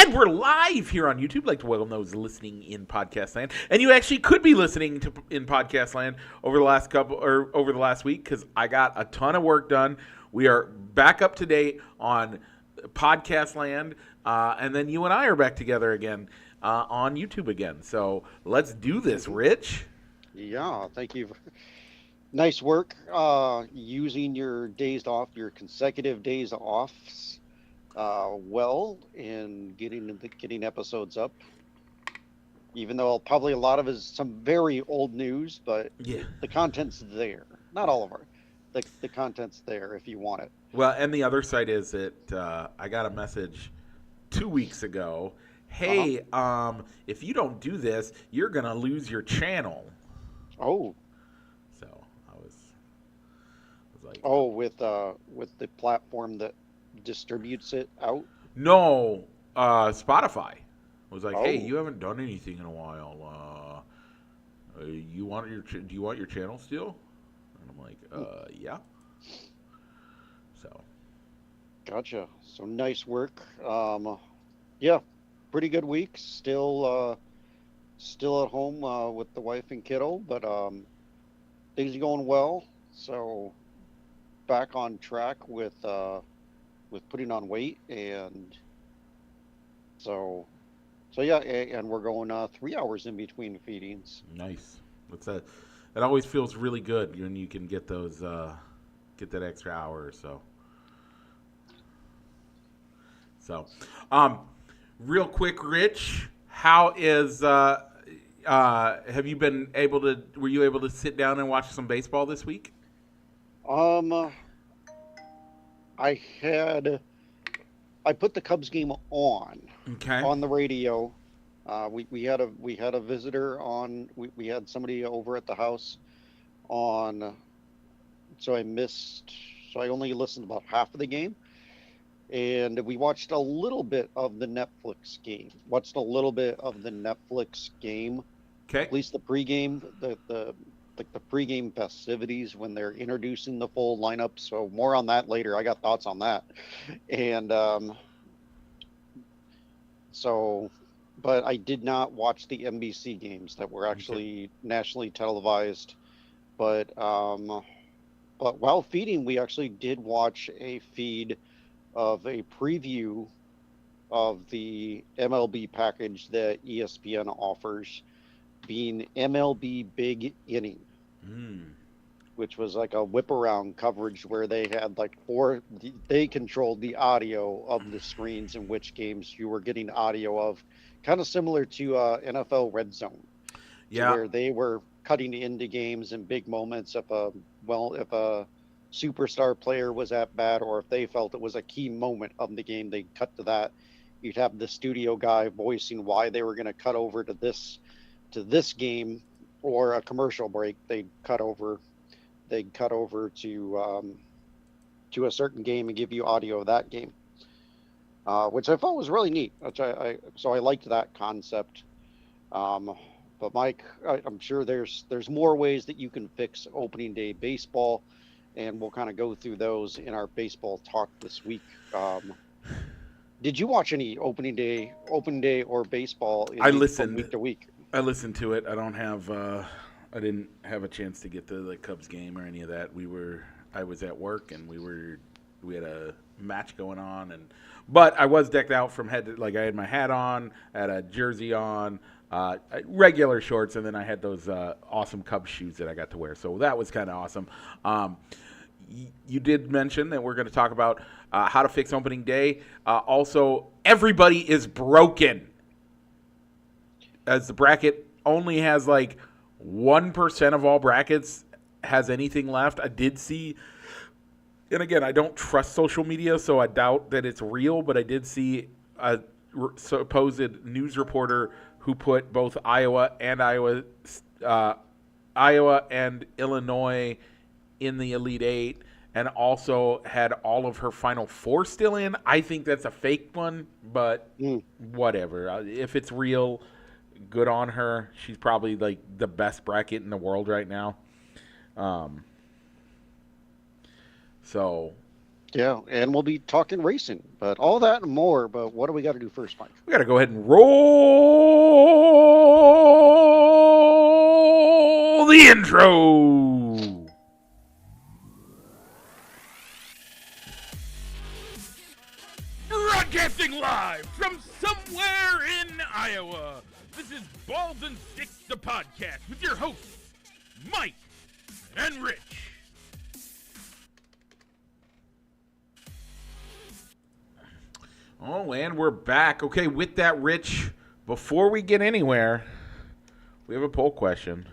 And we're live here on YouTube. I'd like to welcome those listening in podcast land. And you actually could be listening to in podcast land over the last week because I got a ton of work done. We are back up to date on podcast land, and then you and I are back together again on YouTube again. So let's do this, Rich. Yeah, thank you. Nice work using your days off, your consecutive days off, well, and getting episodes up. Even though probably a lot of it is some very old news, but Yeah. the content's there. Not all of our, the content's there if you want it. Well, and the other side is that I got a message 2 weeks ago. Hey, if you don't do this, you're gonna lose your channel. Oh, So I was like, with the platform that distributes it out. no, Spotify was like, hey, Oh, you haven't done anything in a while. Do you want your channel still? And I'm like, yeah. So gotcha. So nice work. Yeah, pretty good week. Still at home with the wife and kiddo, but things are going well. So back on track with putting on weight, and so yeah, and we're going 3 hours in between feedings. nice. What's that? That always feels really good when you can get those get that extra hour or so. So, real quick, Rich, how is have you been able to? Were you able to sit down and watch some baseball this week? Um, I had I put the Cubs game Okay. on the radio. We had a visitor on. We had somebody over at the house on. So I missed. So I only listened about half of the game, and we watched a little bit of the Netflix game. Watched a little bit of the Netflix game. Okay. At least the pregame, the pregame festivities when they're introducing the full lineup. So more on that later. I got thoughts on that, and so, but I did not watch the NBC games that were Okay. actually nationally televised. But while feeding, we actually did watch a feed of a preview of the MLB package that ESPN offers, being MLB Big Inning, Mm. which was like a whip around coverage where they had they controlled the audio of the screens in which games you were getting audio of, kind of similar to NFL Red Zone, to Yeah. where they were cutting into games and big moments if a superstar player was at bat, or if they felt it was a key moment of the game, they'd cut to that. You'd have the studio guy voicing why they were going to cut over to this game, or a commercial break. They'd cut over to a certain game and give you audio of that game, which I thought was really neat. So I liked that concept. But Mike, I'm sure there's more ways that you can fix opening day baseball, and we'll kind of go through those in our baseball talk this week. Did you watch any open day or baseball I from listened. week to week? I listened to it. I don't have. I didn't have a chance to get to the Cubs game or any of that. I was at work and we had a match going on, but I was decked out from head to, like I had my hat on, I had a jersey on, regular shorts, and then I had those awesome Cubs shoes that I got to wear. So that was kind of awesome. You did mention that we're going to talk about how to fix opening day. Also, everybody is broken, as the bracket only has like 1% of all brackets has anything left. I did see, and again, I don't trust social media, so I doubt that it's real, but I did see a supposed news reporter who put both Iowa and Illinois in the Elite Eight, and also had all of her Final Four still in. I think that's a fake one, but Mm. whatever. If it's real, good on her. She's probably like the best bracket in the world right now. So Yeah, and we'll be talking racing, but all that and more. But what do we got to do first, Mike? We got to go ahead and roll the intro. Broadcasting live from somewhere in Iowa. This is Balls and Sticks, the podcast, with your hosts, Mike and Rich. Oh, and we're back. Okay, with that, Rich, before we get anywhere, we have a poll question.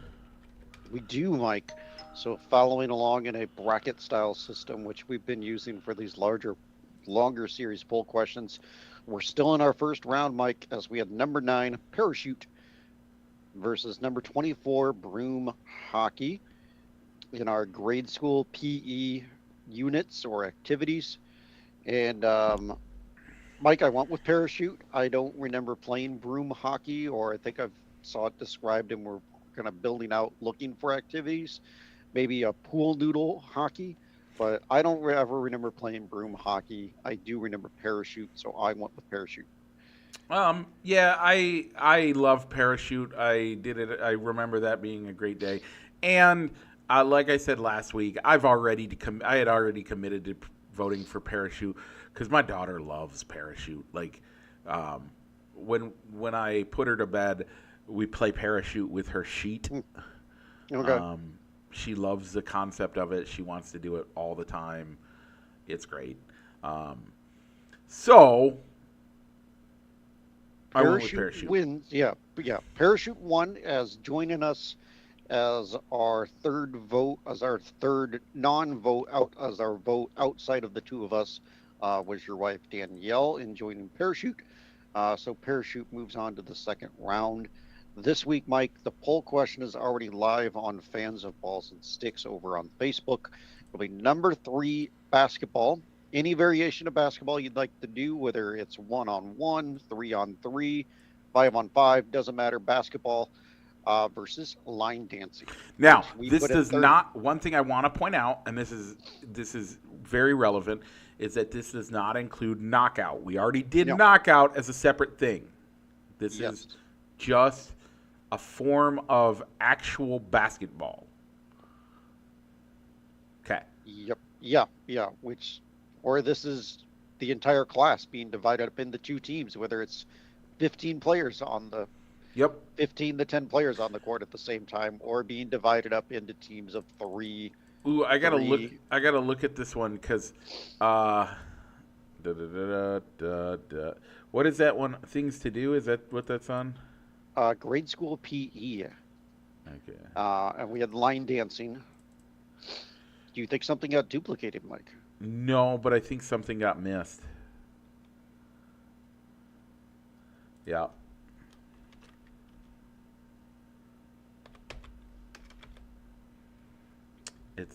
We do, Mike. So following along in a bracket style system, which we've been using for these longer series poll questions, we're still in our first round, Mike, as we had number 9, parachute, versus number 24, broom hockey, in our grade school PE units or activities. And Mike, I went with parachute. I don't remember playing broom hockey, or I think I've saw it described and we're kind of building out looking for activities, maybe a pool noodle hockey, but I don't ever remember playing broom hockey. I do remember parachute, so I went with parachute. Yeah, I love parachute. I did it. I remember that being a great day, and like I said last week, I had already committed to voting for parachute because my daughter loves parachute. Like, when I put her to bed, we play parachute with her sheet. Okay. She loves the concept of it. She wants to do it all the time. It's great. So I went with parachute. Wins. Yeah. Parachute won as joining us as our third vote, as our third non-vote out, as our vote outside of the two of us, was your wife Danielle in joining parachute. So parachute moves on to the second round. This week, Mike, the poll question is already live on Fans of Balls and Sticks over on Facebook. It'll be number 3, basketball. Any variation of basketball you'd like to do, whether it's 1-on-1, 3-on-3, 5-on-5, doesn't matter. Basketball versus line dancing. Now, this does not. One thing I want to point out, and this is very relevant, is that this does not include knockout. We already did knockout as a separate thing. This is just a form of actual basketball. Okay. Yep. Yeah. Or this is the entire class being divided up into 2 teams, whether it's 15 players on the 15 to 10 players on the court at the same time, or being divided up into teams of 3. Ooh, I gotta look at this one because what is that one? Things to do? Is that what that's on? Grade school PE. Okay. And we had line dancing. Do you think something got duplicated, Mike? No, but I think something got missed. Yeah.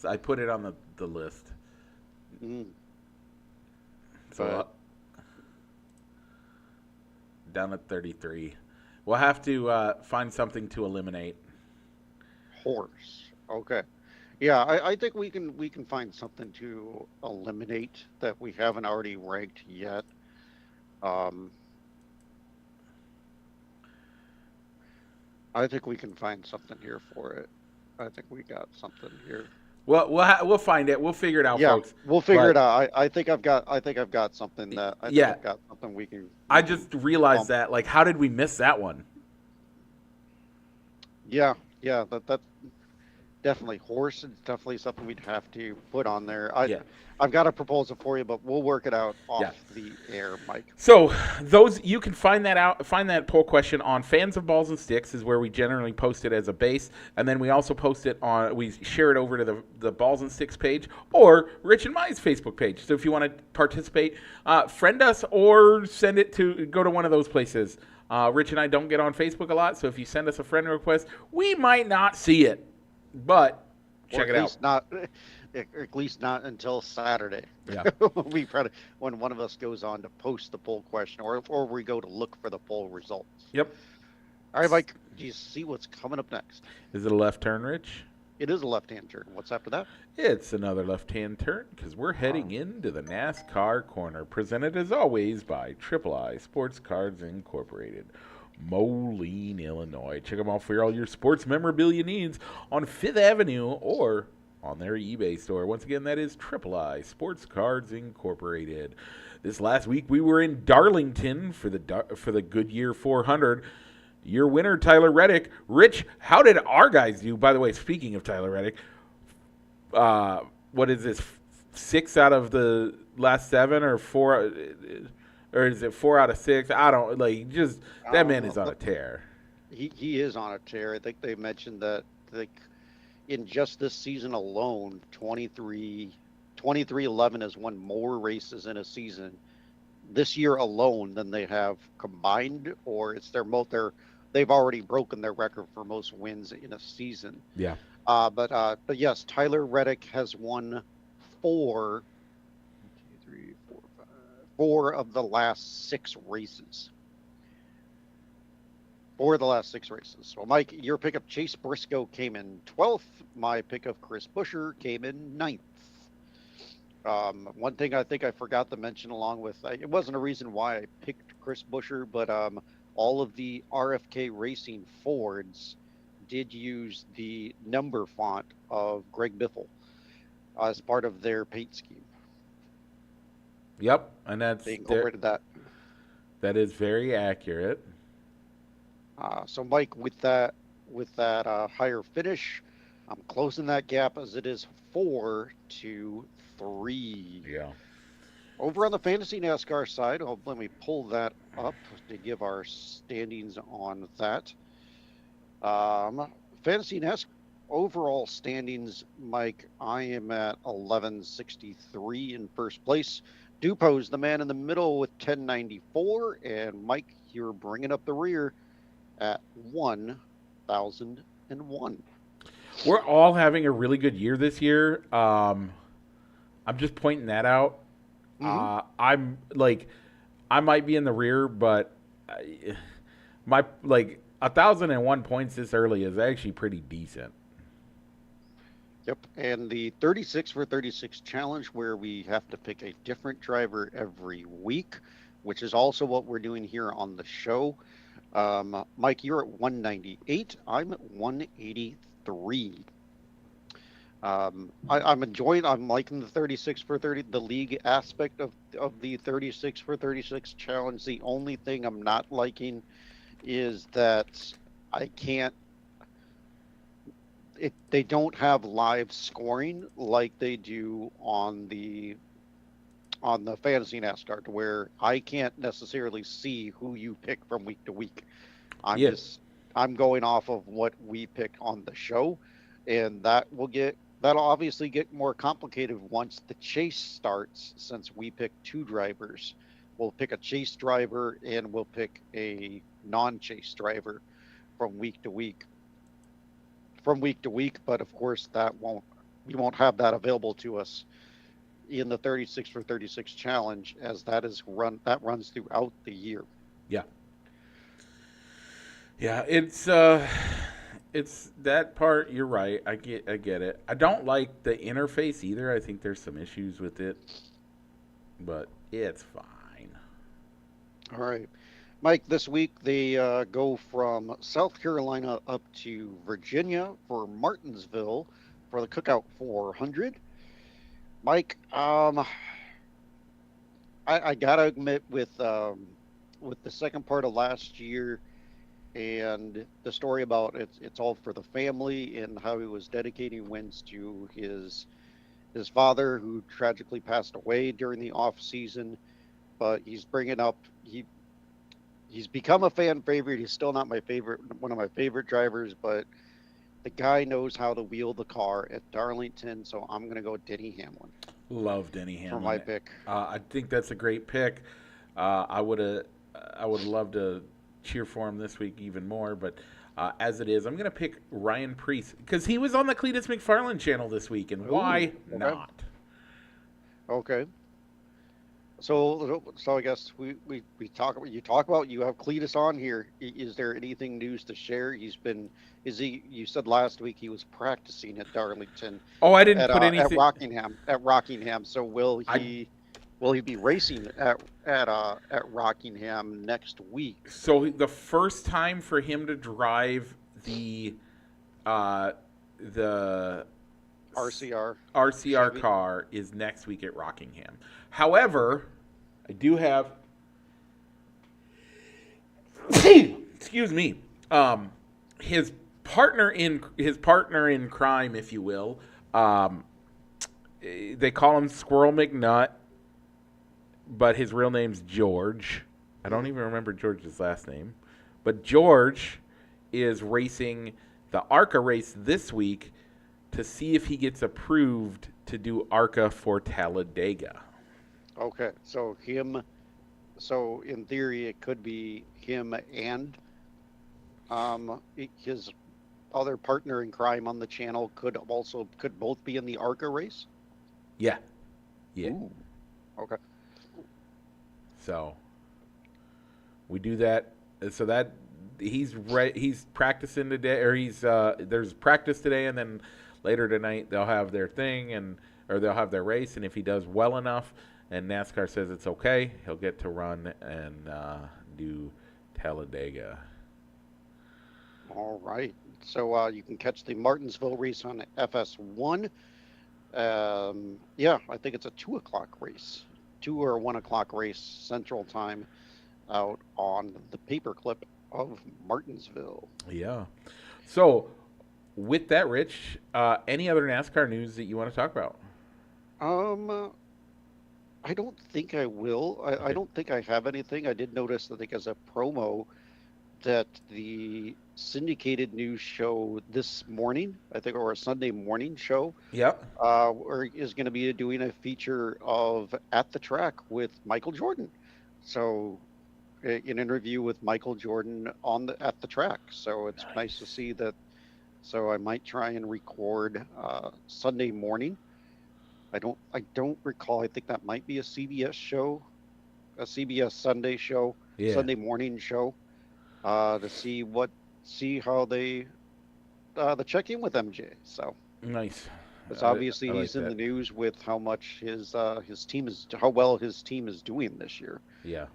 I put it on the list. So down at 33. We'll have to find something to eliminate. Horse. Okay. Yeah, I think we can find something to eliminate that we haven't already ranked yet. I think we can find something here for it. I think we got something here. Well, we'll find it. We'll figure it out, folks. We'll figure it out. I think I've got something that I've got something we can. I just realized that. Like, how did we miss that one? Yeah. That definitely horse is definitely something we'd have to put on there. I've got a proposal for you, but we'll work it out off the air, Mike. So you can find that poll question on Fans of Balls and Sticks is where we generally post it as a base, and then we also post it we share it over to the Balls and Sticks page or Rich and Mai's Facebook page. So if you want to participate, friend us or go to one of those places. Rich and I don't get on Facebook a lot, so if you send us a friend request, we might not see it, but check it out. At least not until Saturday. Yeah. We probably when one of us goes on to post the poll question, or we go to look for the poll results. Yep. All right, Mike. Do you see what's coming up next? Is it a left turn, Rich? It is a left-hand turn. What's after that? It's another left-hand turn because we're heading into the NASCAR corner, presented as always by Triple I Sports Cards Incorporated, Moline, Illinois. Check them out for all your sports memorabilia needs on Fifth Avenue or on their eBay store. Once again, that is Triple I Sports Cards Incorporated. This last week we were in Darlington for the Goodyear 400. Your winner, Tyler Reddick. Rich, how did our guys do? By the way, speaking of Tyler Reddick, what is this? 6 out of the last 7, or 4, or is it 4 out of 6? I don't like. Just that man is on a tear. He is on a tear. I think they mentioned that in just this season alone, 2311 has won more races in a season this year alone than they have combined, or it's they've already broken their record for most wins in a season. Yeah. But yes, Tyler Reddick has won 4 of the last 6 races. 4 of the last 6 races. So, Mike, your pick of Chase Briscoe came in 12th. My pick of Chris Buescher came in 9th. One thing I think I forgot to mention along with, it wasn't a reason why I picked Chris Buescher, but all of the RFK Racing Fords did use the number font of Greg Biffle as part of their paint scheme. Yep, and they incorporated that. That is very accurate. So, Mike, with that higher finish, I'm closing that gap as it is 4-3. Yeah. Over on the Fantasy NASCAR side, let me pull that up to give our standings on that. Fantasy NASCAR overall standings, Mike, I am at 1163 in first place. Dupo's the man in the middle with 1094, and Mike, you're bringing up the rear at 1001. We're all having a really good year this year. I'm just pointing that out. Mm-hmm. I'm like, I might be in the rear, but my 1,001 points this early is actually pretty decent. Yep, and the 36 for 36 challenge, where we have to pick a different driver every week, which is also what we're doing here on the show. Mike, you're at 198. I'm at 183. I'm liking the 36 for 30, the league aspect of the 36 for 36 challenge. The only thing I'm not liking is that they don't have live scoring like they do on the Fantasy NASCAR, to where I can't necessarily see who you pick from week to week. I'm going off of what we pick on the show, and that'll obviously get more complicated once the chase starts, since we pick 2 drivers. We'll pick a chase driver and we'll pick a non-chase driver from week to week. But of course we won't have that available to us in the 36 for 36 challenge, as that runs throughout the year. Yeah. Yeah, it's that part. You're right. I get it. I don't like the interface either. I think there's some issues with it, but it's fine. All right, Mike, this week they go from South Carolina up to Virginia for Martinsville for the Cookout 400. Mike, I gotta admit, with the second part of last year and the story about it's all for the family, and how he was dedicating wins to his father, who tragically passed away during the off season. But he's become a fan favorite. He's still not one of my favorite drivers, but the guy knows how to wheel the car at Darlington, so I'm going to go Denny Hamlin. Love Denny Hamlin for my pick. I think that's a great pick. I would love to cheer for him this week even more, but as it is, I'm going to pick Ryan Preece because he was on the Cletus McFarland channel this week, and why not? Okay. So I guess we talk about you talk about you have Cletus on here. Is there anything news to share? Is he? You said last week he was practicing at Darlington Oh, I didn't put anything. At Rockingham. So I will he be racing at Rockingham next week? So the first time for him to drive uh, the RCR RCR Chevy. car is next week at Rockingham. However, I do have excuse me, his his partner in crime, if you will. They call him Squirrel McNutt, but his real name's George. I don't even remember George's last name, but George is racing the ARCA race this week to see if he gets approved to do ARCA for Talladega. Okay, so him. So in theory, it could be him and his other partner in crime on the channel could both be in the ARCA race. Yeah, yeah. Ooh. Okay. So we do that. So that he's practicing today, or there's practice today, and then later tonight they'll have their thing or they'll have their race, and if he does well enough, and NASCAR says it's okay, he'll get to run and do Talladega. All right. So you can catch the Martinsville race on FS1. Yeah, I think it's a 2 o'clock race, 2 or 1 o'clock race Central Time, out on the paperclip of Martinsville. Yeah. So with that, Rich, any other NASCAR news that you want to talk about? I don't think I will. I don't think I have anything. I did notice, I think, as a promo, that the syndicated news show this morning, I think, or a Sunday morning show, Yep. is going to be doing a feature of At the Track with Michael Jordan. So, an interview with Michael Jordan at the track. So it's nice to see that. So I might try and record Sunday morning. I don't recall. I think that might be a CBS show, a CBS Sunday show, Yeah. Sunday morning show, to see how they the check in with MJ. So Nice. it's obviously I like he's in that. the news with how much how well his team is doing this year. Yeah.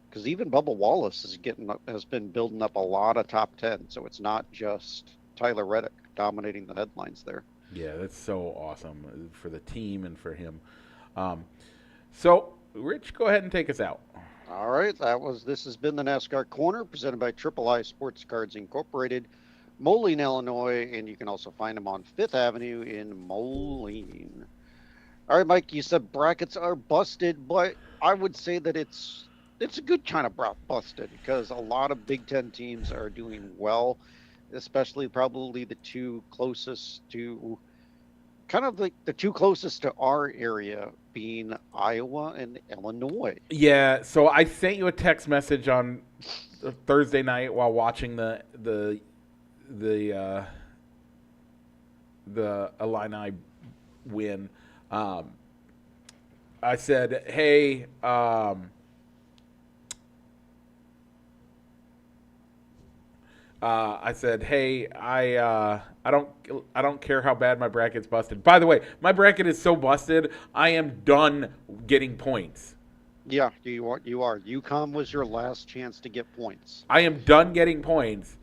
Because even Bubba Wallace has been building up a lot of top 10. So it's not just Tyler Reddick dominating the headlines there. Yeah, that's so awesome for the team and for him. So, Rich, go ahead and take us out. All right, this has been the NASCAR Corner presented by Triple I Sports Cards Incorporated, Moline, Illinois, and you can also find them on Fifth Avenue in Moline. All right, Mike, you said brackets are busted, but I would say that it's a good kind of busted, because a lot of Big Ten teams are doing well, especially probably the two closest to our area being Iowa and Illinois. Yeah, so I sent you a text message on Thursday night while watching the Illini win. I said, "Hey, I don't care how bad my bracket's busted. By the way, my bracket is so busted, I am done getting points. Yeah, you are. UConn was your last chance to get points. I am done getting points,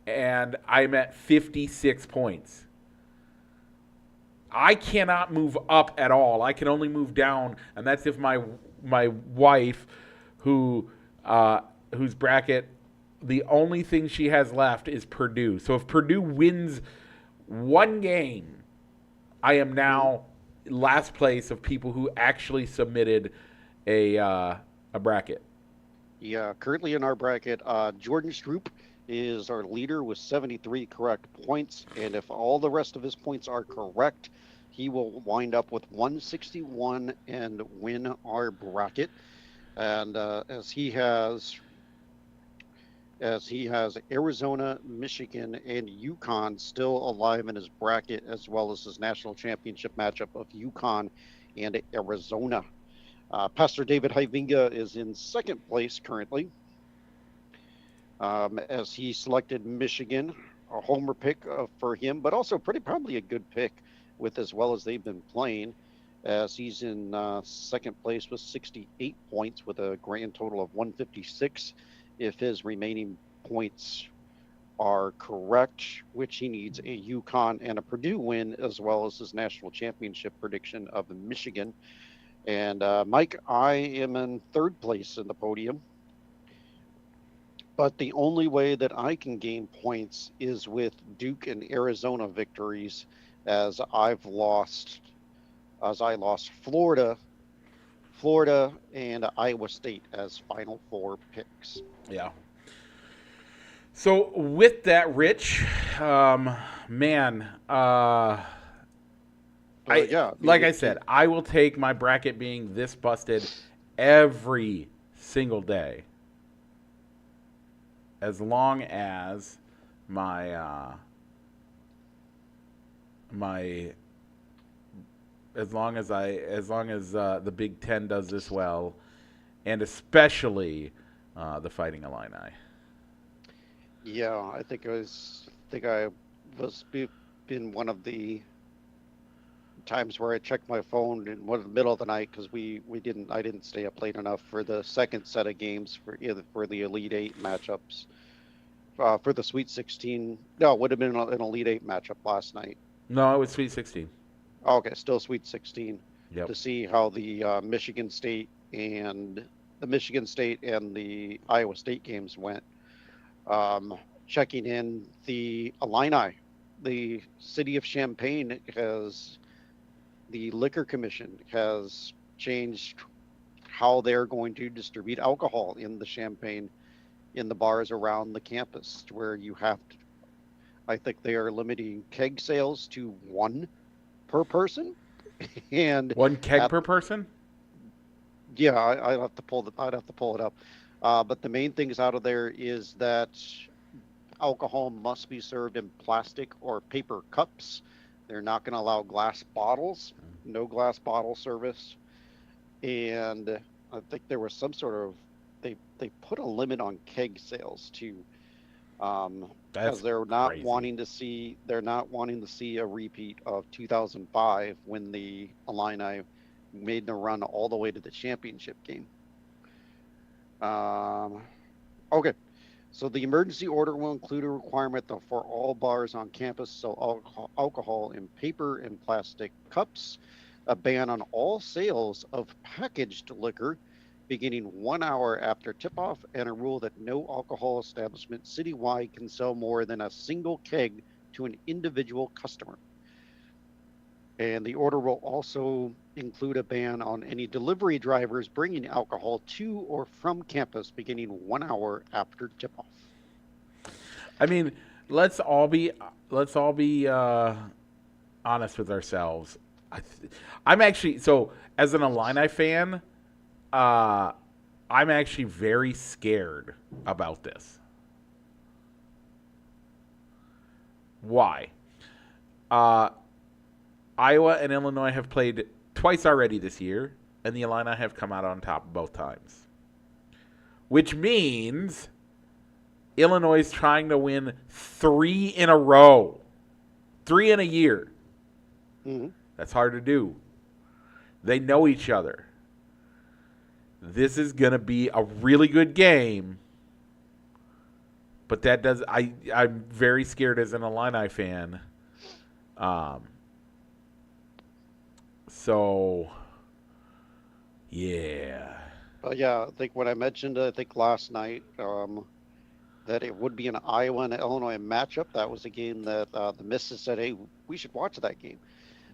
and I'm at 56 points. I cannot move up at all. I can only move down, and that's if my wife, whose bracket, the only thing she has left is Purdue. So if Purdue wins one game, I am now last place of people who actually submitted a bracket. Yeah, currently in our bracket, Jordan Stroop is our leader with 73 correct points, and if all the rest of his points are correct, he will wind up with 161 and win our bracket. And as he has Arizona, Michigan, and UConn still alive in his bracket, as well as his national championship matchup of UConn and Arizona. Pastor David Hyvinga is in second place currently, as he selected Michigan, a homer pick for him, but also pretty probably a good pick with as well as they've been playing, as he's in second place with 68 points with a grand total of 156 if his remaining points are correct, which he needs a UConn and a Purdue win, as well as his national championship prediction of Michigan. And Mike, I am in third place in the podium. But the only way that I can gain points is with Duke and Arizona victories, as I lost Florida, and Iowa State as Final Four picks. Yeah. So with that, Rich, man, like I said, I will take my bracket being this busted every single day, as long as my as long as the Big Ten does this well, and especially the Fighting Illini. Yeah, I think I was in one of the times where I checked my phone in the middle of the night, because I didn't stay up late enough for the second set of games for the Elite Eight matchups. For the Sweet 16, no, it would have been an Elite Eight matchup last night. No, it was Sweet 16. Okay, still Sweet 16. Yep. To see how the Michigan State and the Iowa State games went. Checking in the Illini, the city of Champaign the liquor commission has changed how they're going to distribute alcohol in the Champaign, in the bars around the campus, where I think they are limiting keg sales to one per person. And one keg per person? Yeah, I'd have to pull it up. But the main things out of there is that alcohol must be served in plastic or paper cups. They're not going to allow glass bottles, no glass bottle service. And I think there was some sort of, they put a limit on keg sales too, because they're not wanting to see a repeat of 2005, when the Illini made the run all the way to the championship game. Okay, so the emergency order will include a requirement for all bars on campus to sell alcohol in paper and plastic cups, a ban on all sales of packaged liquor beginning 1 hour after tip-off, and a rule that no alcohol establishment citywide can sell more than a single keg to an individual customer. And the order will also include a ban on any delivery drivers bringing alcohol to or from campus beginning 1 hour after tip-off. I mean, let's all be honest with ourselves. I'm actually, so as an Illini fan, I'm actually very scared about this. Why? Iowa and Illinois have played twice already this year, and the Illini have come out on top both times. Which means Illinois is trying to win 3 in a row. 3 in a year. Mm-hmm. That's hard to do. They know each other. This is going to be a really good game. But that does, I'm very scared as an Illini fan. So, yeah. Yeah, I think what I mentioned, last night, that it would be an Iowa and Illinois matchup. That was a game that the Misses said, hey, we should watch that game.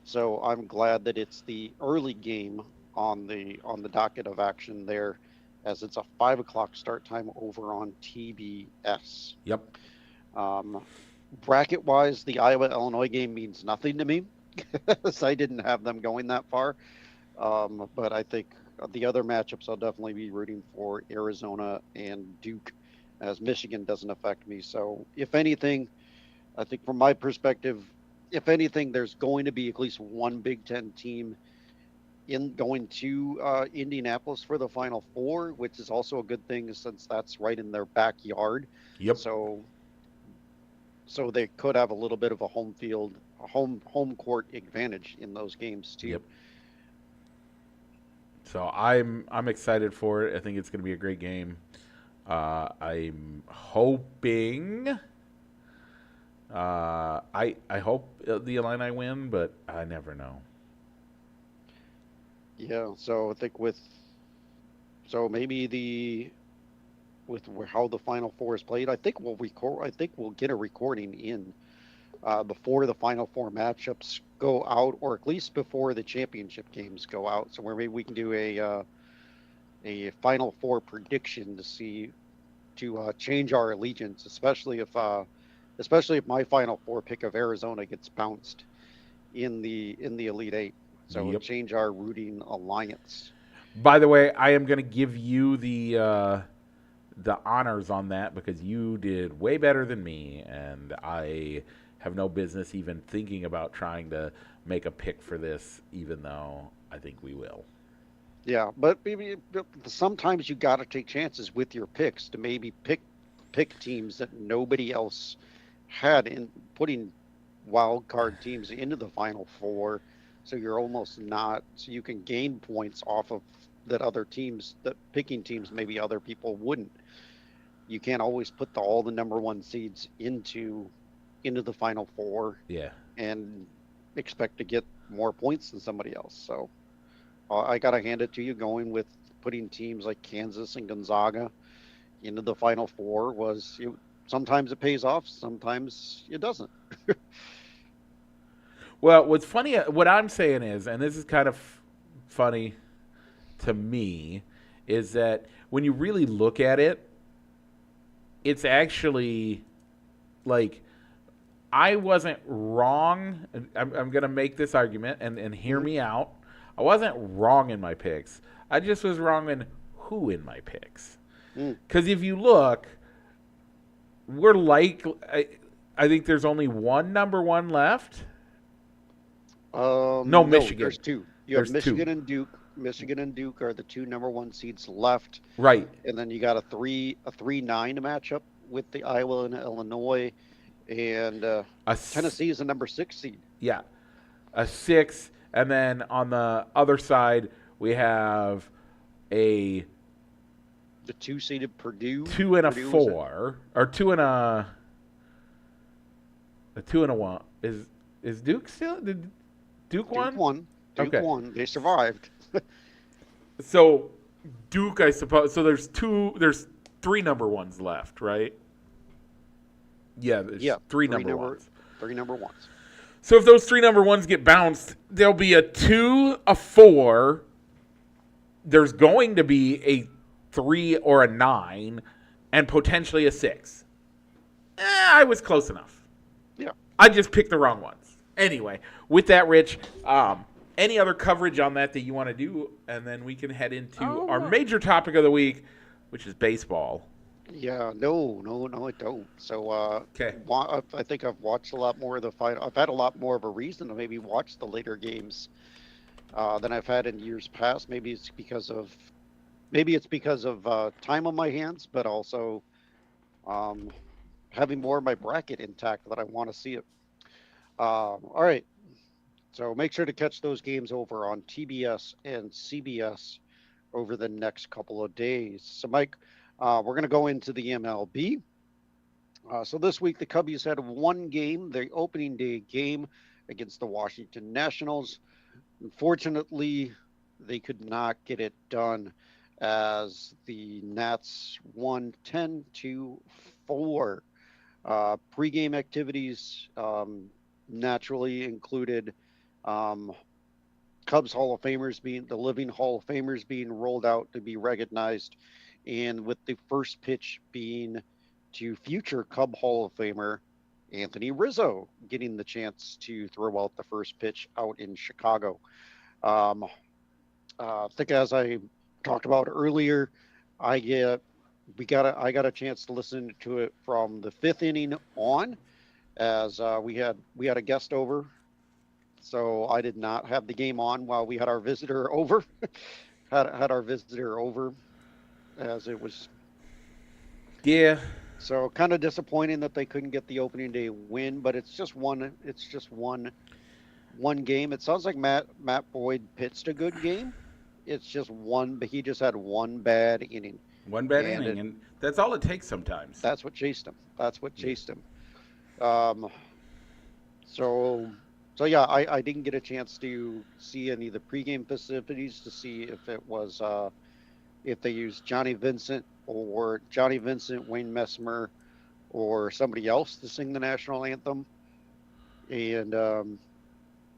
So I'm glad that it's the early game on the docket of action there, as it's a 5 o'clock start time over on TBS. Yep. Bracket wise, the Iowa Illinois game means nothing to me, because I didn't have them going that far. But I think the other matchups I'll definitely be rooting for Arizona and Duke, as Michigan doesn't affect me. So if anything, I think from my perspective, if anything, there's going to be at least one Big Ten team in going to Indianapolis for the Final Four, which is also a good thing since that's right in their backyard. Yep. So so they could have a little bit of a home field, a home court advantage in those games too. Yep. So I'm excited for it. I think it's going to be a great game. I'm hoping. I hope the Illini win, but I never know. Yeah, so I think with so maybe the with how the Final Four is played, I think we'll record. I think we'll get a recording in before the Final Four matchups go out, or at least before the championship games go out. So where maybe we can do a Final Four prediction to see to change our allegiance, especially if my Final Four pick of Arizona gets bounced in the Elite Eight. So Yep. change our rooting alliance. By the way, I am going to give you the honors on that because you did way better than me, and I have no business even thinking about trying to make a pick for this, even though I think we will. Yeah, but maybe sometimes you got to take chances with your picks to maybe pick teams that nobody else had in putting wild card teams into the Final Four, so you're almost not so you can gain points off of that other teams that picking teams maybe other people wouldn't. You can't always put all the number one seeds into the Final Four Yeah. and expect to get more points than somebody else. So I got to hand it to you. Going with putting teams like Kansas and Gonzaga into the Final Four sometimes it pays off, sometimes it doesn't. Well, what's funny, what I'm saying is, and this is kind of funny to me, is that when you really look at it, it's actually like I wasn't wrong. I'm going to make this argument and hear me out. I wasn't wrong in my picks. I just was wrong in who in my picks. Because if you look, we're like, I think there's only one number one left. No, Michigan. There's two. You There's have Michigan two. and Duke. Michigan and Duke are the two number one seeds left, Right. and then you got a 3-9 matchup with the Iowa and Illinois, and Tennessee is a number 6 seed. Yeah, a 6, and then on the other side we have a The 2 seeded Purdue. 2 and a Purdue 4, or 2 and a 2 and a 1. Is Duke still? Did Duke won? Duke won. Duke Okay. won. They survived. So Duke, I suppose. So there's 3 number ones left, right? Yeah, there's three number ones. 3 number ones. So if those 3 number ones get bounced, there'll be a 2, a 4. There's going to be a 3 or a 9, and potentially a 6. I was close enough. Yeah. I just picked the wrong ones. Anyway, with that, Rich, any other coverage on that you want to do, and then we can head into our major topic of the week, which is baseball. Yeah, no, I don't. So, Okay. I think I've watched a lot more of the fight. I've had a lot more of a reason to maybe watch the later games than I've had in years past. Maybe it's because of time on my hands, but also having more of my bracket intact that I want to see it. All right. So make sure to catch those games over on TBS and CBS over the next couple of days. So, Mike, we're going to go into the MLB. So this week, the Cubbies had one game, the opening day game against the Washington Nationals. Unfortunately, they could not get it done as the Nats won 10-4. Pre-game activities naturally included Cubs Hall of Famers the living Hall of Famers being rolled out to be recognized, and with the first pitch being to future Cub Hall of Famer Anthony Rizzo getting the chance to throw out the first pitch out in Chicago. I think as I talked about earlier, I got a chance to listen to it from the 5th inning on, as we had a guest over so I did not have the game on while we had our visitor over. had our visitor over, as it was. Yeah. So kind of disappointing that they couldn't get the opening day win, but it's just one. It's just one game. It sounds like Matt Boyd pitched a good game. It's just one, but he just had one bad inning. One bad inning, and that's all it takes sometimes. That's what chased him. That's what chased him. Um, so yeah, I didn't get a chance to see any of the pregame festivities to see if it was if they used Johnny Vincent, Wayne Messmer, or somebody else to sing the national anthem, and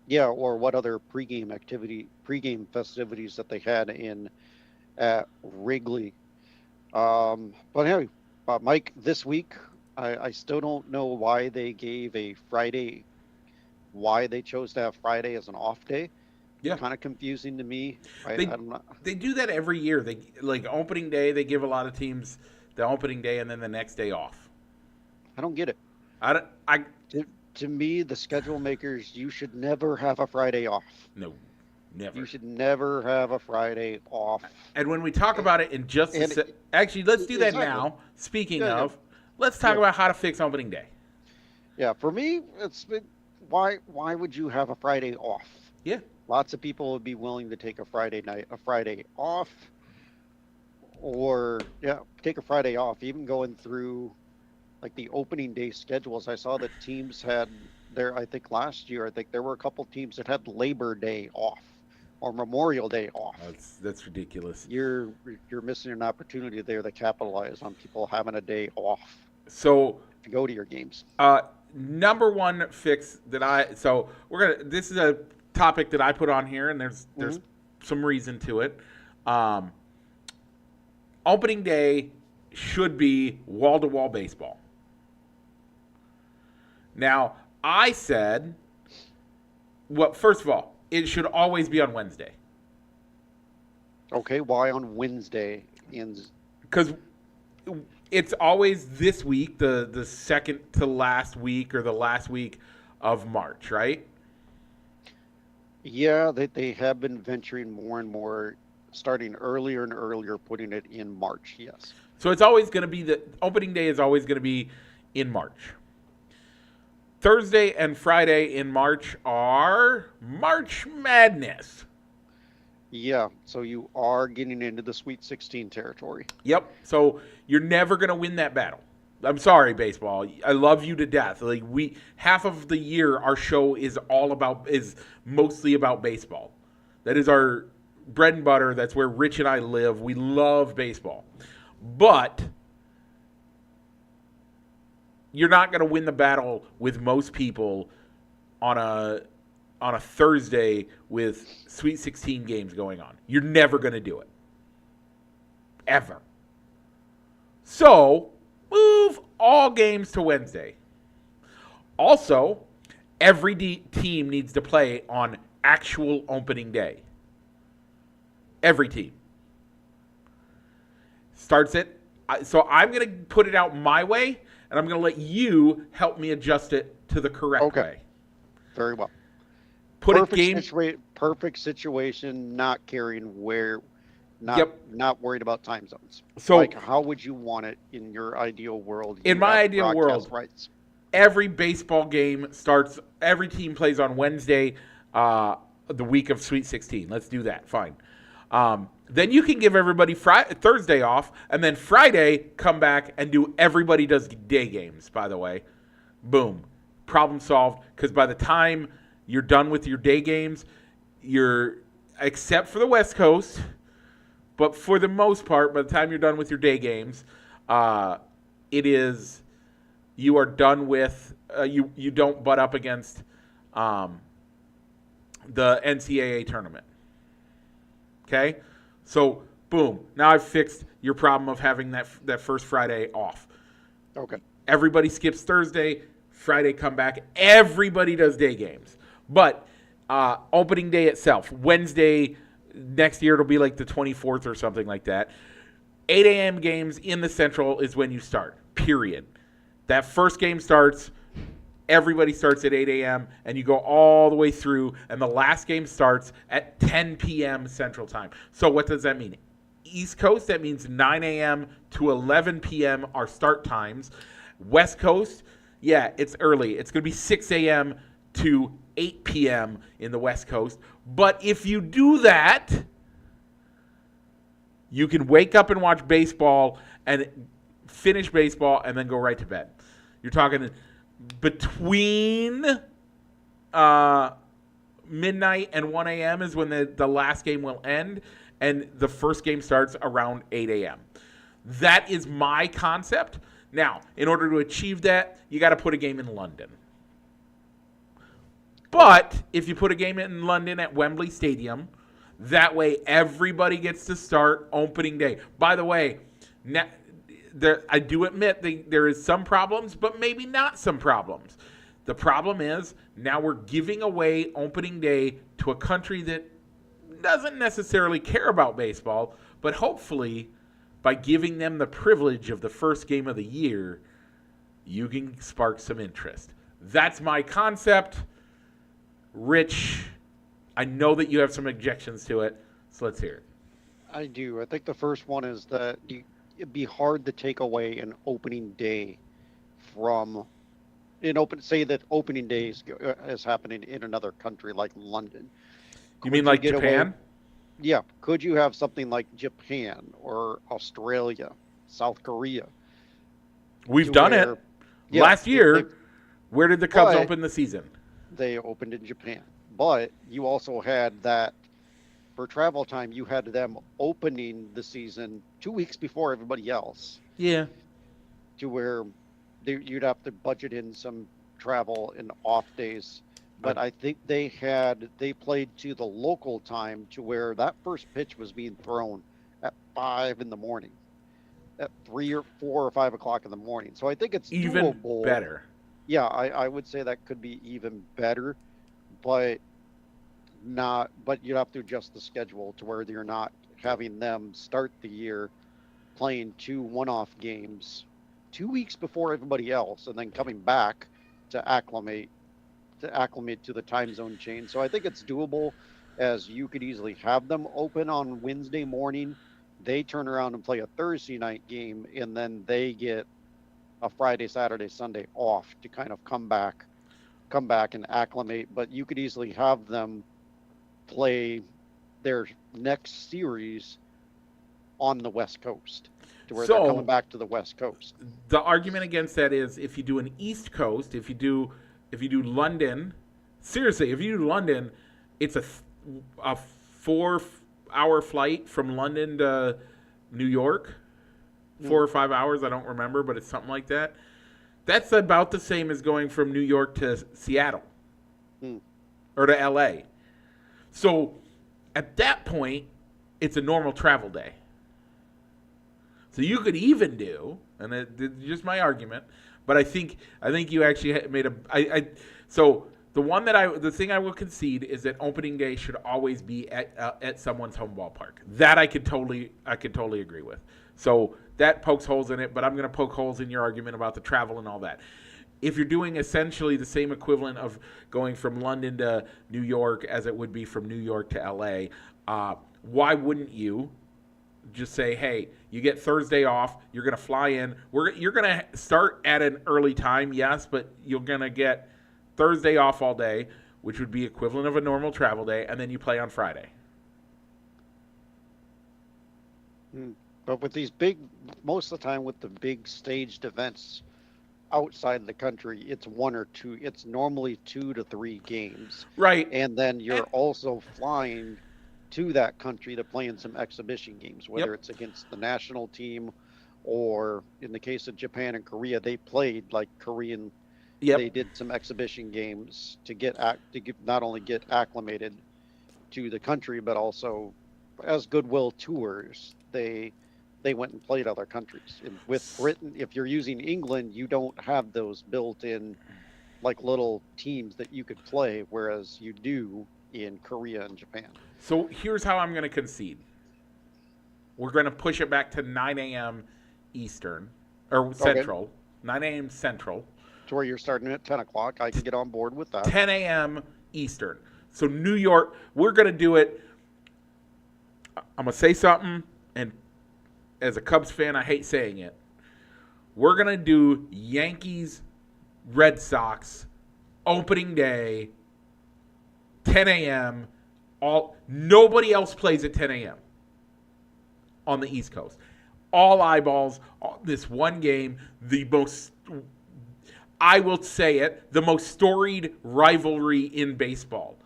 yeah, or what other pregame festivities that they had at Wrigley. But anyway, Mike, this week, I still don't know why they gave a Friday, why they chose to have Friday as an off day. Yeah. Kind of confusing to me. They do that every year. They like opening day, they give a lot of teams the opening day and then the next day off. I don't get it. To me, the schedule makers, you should never have a Friday off. No, never. You should never have a Friday off. And when we talk about it in just actually, let's do that now. Speaking of, let's talk about how to fix opening day. Yeah, for me, it's been, why would you have a Friday off? Yeah. Lots of people would be willing to take a Friday off, or take a Friday off. Even going through like the opening day schedules, I saw that teams had I think last year, there were a couple teams that had Labor Day off or Memorial Day off. That's ridiculous. You're missing an opportunity there to capitalize on people having a day off. So to go to your games. Number one fix that this is a topic that I put on here, and there's some reason to it. Opening day should be wall-to-wall baseball. Now, I said, first of all, it should always be on Wednesday. Okay, why on Wednesday? Because it's always this week, the second to last week or the last week of March, right? Yeah, they have been venturing more and more, starting earlier and earlier, putting it in March, yes. So it's always going to be the opening day is always going to be in March. Thursday and Friday in March are March Madness. Yeah, so you are getting into the Sweet 16 territory. Yep. So you're never going to win that battle. I'm sorry, baseball. I love you to death. Like half of the year, our show is mostly about baseball. That is our bread and butter. That's where Rich and I live. We love baseball, but you're not going to win the battle with most people on a Thursday with Sweet 16 games going on. You're never going to do it. Ever. So, move all games to Wednesday. Also, every team needs to play on actual opening day. Every team. Starts it. So I'm going to put it out my way, and I'm going to let you help me adjust it to the correct way. Very well. Perfect situation, not not worried about time zones. So, like, how would you want it in your ideal world? In my ideal world, every baseball game starts, every team plays on Wednesday, the week of Sweet 16. Let's do that. Fine. Then you can give everybody Thursday off, and then Friday come back and everybody does day games, by the way. Boom. Problem solved, because by the time you're done with your day games, except for the West Coast, but for the most part, by the time you're done with your day games, you are done with, you don't butt up against the NCAA tournament. Okay? So, boom. Now I've fixed your problem of having that first Friday off. Okay. Everybody skips Thursday. Friday come back. Everybody does day games. But opening day itself, Wednesday, next year it'll be like the 24th or something like that. 8 a.m. games in the Central is when you start, period. That first game starts, everybody starts at 8 a.m., and you go all the way through, and the last game starts at 10 p.m. Central Time. So what does that mean? East Coast, that means 9 a.m. to 11 p.m. are start times. West Coast, yeah, it's early. It's going to be 6 a.m. to 8 p.m. in the West Coast. But if you do that, you can wake up and watch baseball and finish baseball and then go right to bed. You're talking between midnight and 1 a.m. is when the last game will end, and the first game starts around 8 a.m. That is my concept. Now, in order to achieve that, you got to put a game in London. But if you put a game in London at Wembley Stadium, that way everybody gets to start opening day. By the way, I do admit there is some problems, but maybe not some problems. The problem is now we're giving away opening day to a country that doesn't necessarily care about baseball, but hopefully by giving them the privilege of the first game of the year, you can spark some interest. That's my concept. Rich, I know that you have some objections to it, so let's hear it. I do. I think the first one is that it'd be hard to take away an opening day from say that opening day is happening in another country like London. You mean like Japan? Yeah. Could you have something like Japan or Australia, South Korea? We've done it. Yeah, last year, where did the Cubs open the season? They opened in Japan. But you also had that, for travel time, you had them opening the season 2 weeks before everybody else. Yeah. To where you'd have to budget in some travel and off days. But I think they played to the local time to where that first pitch was being thrown at 5 in the morning, at 3 or 4 or 5 o'clock in the morning. So I think it's even doable. Better. Yeah, I would say that could be even better, but you'd have to adjust the schedule to where you're not having them start the year playing 2 one-off games 2 weeks before everybody else and then coming back to acclimate to the time zone change. So I think it's doable, as you could easily have them open on Wednesday morning. They turn around and play a Thursday night game, and then they get a Friday, Saturday, Sunday off to kind of come back and acclimate. But you could easily have them play their next series on the West Coast, to where they're coming back to the West Coast. The argument against that is if you do an East Coast, if you do London, seriously, if you do London, it's a 4-hour flight from London to New York. 4 or 5 hours, I don't remember, but it's something like that. That's about the same as going from New York to Seattle or to LA. So at that point, it's a normal travel day. So you could even do, and it's just my argument, but I think you actually made so the thing I will concede is that opening day should always be at someone's home ballpark. That I could totally agree with. So that pokes holes in it, but I'm going to poke holes in your argument about the travel and all that. If you're doing essentially the same equivalent of going from London to New York as it would be from New York to LA, why wouldn't you just say, hey, you get Thursday off, you're going to fly in, you're going to start at an early time, yes, but you're going to get Thursday off all day, which would be equivalent of a normal travel day, and then you play on Friday. But with these most of the time with the big staged events outside the country, it's 1 or 2. It's normally 2 to 3 games. Right. And then you're also flying to that country to play in some exhibition games, whether it's against the national team or in the case of Japan and Korea, they played like Korean. They did some exhibition games to not only get acclimated to the country, but also as goodwill tours. They went and played other countries. And with Britain, if you're using England, you don't have those built in like little teams that you could play, whereas you do in Korea and Japan. So here's how I'm going to concede. We're going to push it back to 9 a.m. Eastern, or Central. Okay. 9 a.m. Central. to where you're starting at 10 o'clock. I can get on board with that. 10 a.m. Eastern. So New York, we're going to do it. I'm going to say something, and as a Cubs fan, I hate saying it. We're going to do Yankees, Red Sox, opening day, 10 a.m. Nobody else plays at 10 a.m. on the East Coast. All eyeballs, this one game, I will say it, the most storied rivalry in baseball.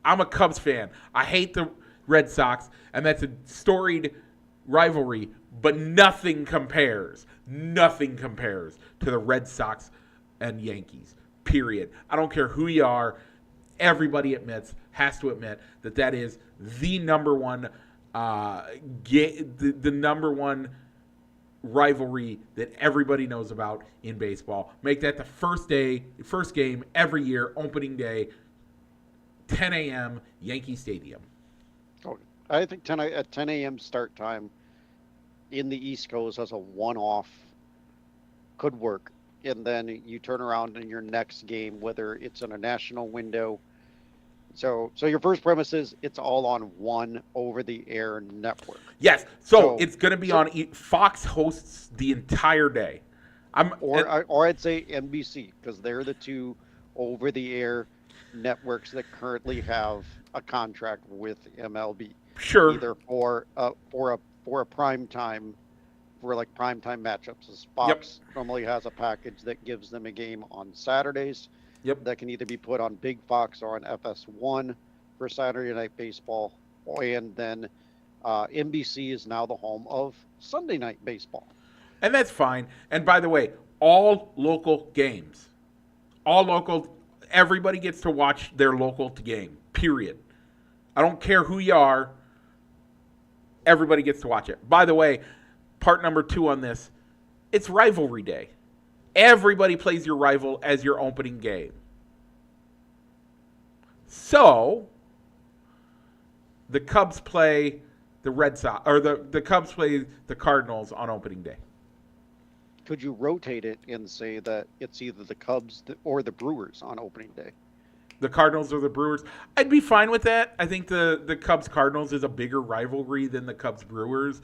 I'm a Cubs fan. I hate the Red Sox, and that's a storied rivalry, but nothing compares to the Red Sox and Yankees, period. I don't care who you are. Everybody has to admit that is the number one the number one rivalry that everybody knows about in baseball. Make that the first game every year, opening day, 10 a.m. Yankee Stadium. Oh, I think 10 a.m. start time in the East Coast as a one-off could work. And then you turn around in your next game, whether it's in a national window. So your first premise is it's all on one over-the-air network. Yes. So it's going to be on Fox hosts the entire day. Or I'd say NBC, because they're the two over-the-air networks that currently have a contract with MLB. Sure. Either for a prime time, for like prime time matchups. As Fox normally has a package that gives them a game on Saturdays. Yep. That can either be put on Big Fox or on FS1 for Saturday Night Baseball, and then NBC is now the home of Sunday Night Baseball. And that's fine. And by the way, all local games, everybody gets to watch their local game, period. I don't care who you are, everybody gets to watch it. By the way, part number 2 on this, it's rivalry day. Everybody plays your rival as your opening game. So, the Cubs play the Red Sox, or the Cubs play the Cardinals on opening day. Could you rotate it and say that it's either the Cubs or the Brewers on opening day? The Cardinals or the Brewers? I'd be fine with that. I think the Cubs-Cardinals is a bigger rivalry than the Cubs-Brewers.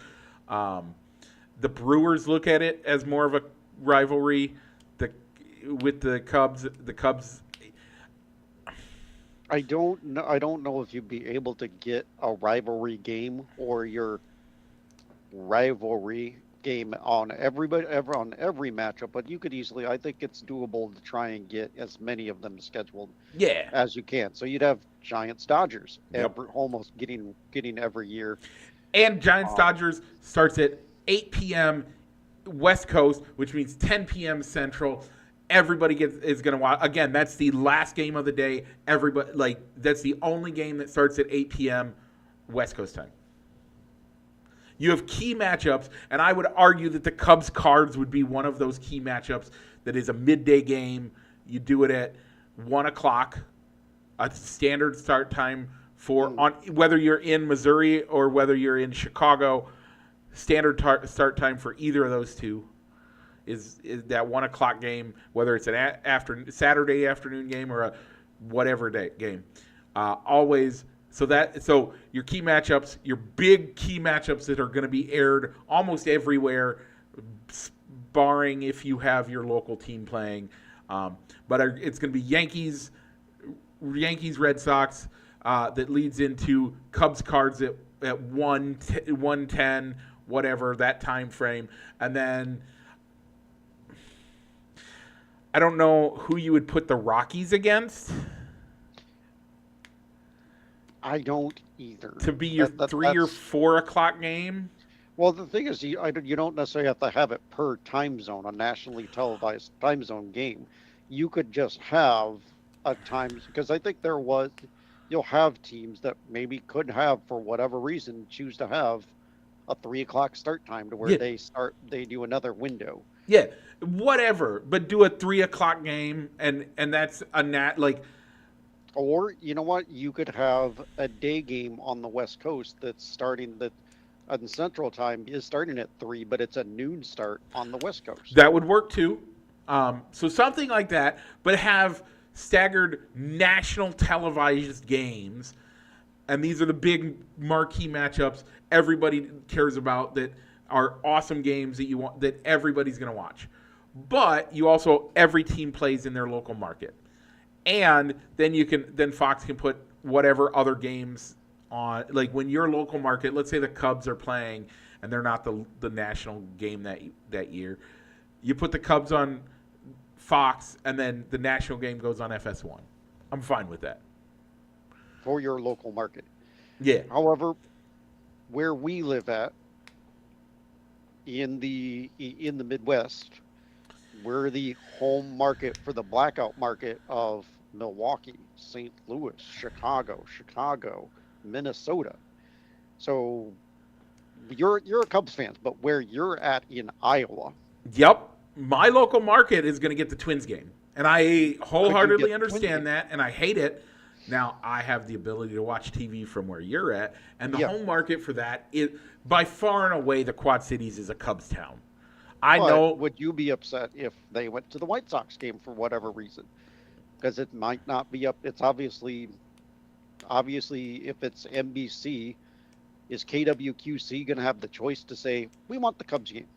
The Brewers look at it as more of a rivalry with the Cubs. The Cubs. I don't know if you'd be able to get a rivalry game or your rivalry game on every matchup, but you could easily. I think it's doable to try and get as many of them scheduled as you can. So you'd have Giants Dodgers almost getting every year. And Giants Dodgers starts at 8 p.m. West Coast, which means 10 p.m. Central. Everybody is going to watch. Again, that's the last game of the day. That's the only game that starts at 8 p.m. West Coast time. You have key matchups, and I would argue that the Cubs-Cards would be one of those key matchups that is a midday game. You do it at 1 o'clock, a standard start time whether you're in Missouri or whether you're in Chicago. Standard start time for either of those two is that 1 o'clock game, whether it's an Saturday afternoon game or a whatever day game. Always. So your key matchups, your big key matchups that are going to be aired almost everywhere, barring if you have your local team playing. But it's going to be Yankees, Red Sox. That leads into Cubs-Cards at 1:10, whatever that time frame, and then I don't know who you would put the Rockies against. I don't either. To be your 3 or 4 o'clock game? Well, the thing is, you don't necessarily have to have it per time zone, a nationally televised time zone game. You could just have a time, because I think you'll have teams that maybe could have, for whatever reason, choose to have a 3 o'clock start time to where they do another window. Yeah, whatever, but do a 3 o'clock game, and that's Or, you know what, you could have a day game on the West Coast that's starting on Central Time is starting at 3, but it's a noon start on the West Coast. That would work too. So something like that, but have staggered national televised games. And these are the big marquee matchups everybody cares about that are awesome games that you want that everybody's going to watch. But you also every team plays in their local market. And then Fox can put whatever other games on, like when your local market, let's say the Cubs are playing and they're not the national game that year. You put the Cubs on Fox and then the national game goes on FS1. I'm fine with that. For your local market. Yeah. However, where we live at in the Midwest, we're the home market for the blackout market of Milwaukee, St. Louis, Chicago, Minnesota. So you're a Cubs fan, but where you're at in Iowa. Yep. My local market is going to get the Twins game. And I wholeheartedly understand that, and I hate it. Now, I have the ability to watch TV from where you're at, and the home market for that is, by far and away, the Quad Cities is a Cubs town. I know. Would you be upset if they went to the White Sox game for whatever reason? Because it might not be up. It's obviously, if it's NBC, is KWQC going to have the choice to say, we want the Cubs game?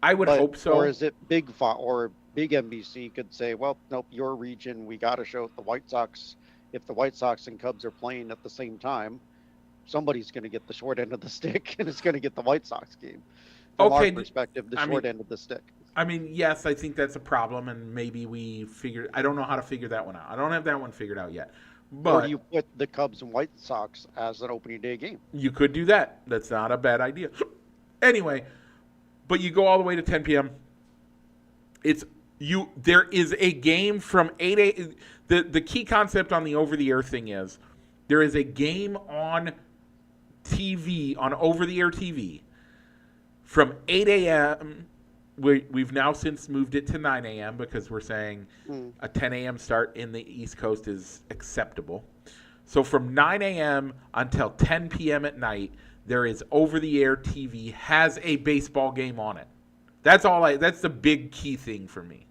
I would hope so. Or is it Big NBC could say, well, nope, your region, we got to show the White Sox. If the White Sox and Cubs are playing at the same time, somebody's going to get the short end of the stick, and it's going to get the White Sox game. From our perspective, the short end of the stick. I mean, yes, I think that's a problem, and maybe I don't know how to figure that one out. I don't have that one figured out yet. But or you put the Cubs and White Sox as an opening day game. You could do that. That's not a bad idea. Anyway, but you go all the way to 10 p.m. There is a game from 8 a.m. The key concept on the over-the-air thing is there is a game on TV, on over-the-air TV, from 8 a.m. We've now since moved it to 9 a.m. because we're saying a 10 a.m. start in the East Coast is acceptable. So from 9 a.m. until 10 p.m. at night, there is over-the-air TV, has a baseball game on it. That's the big key thing for me.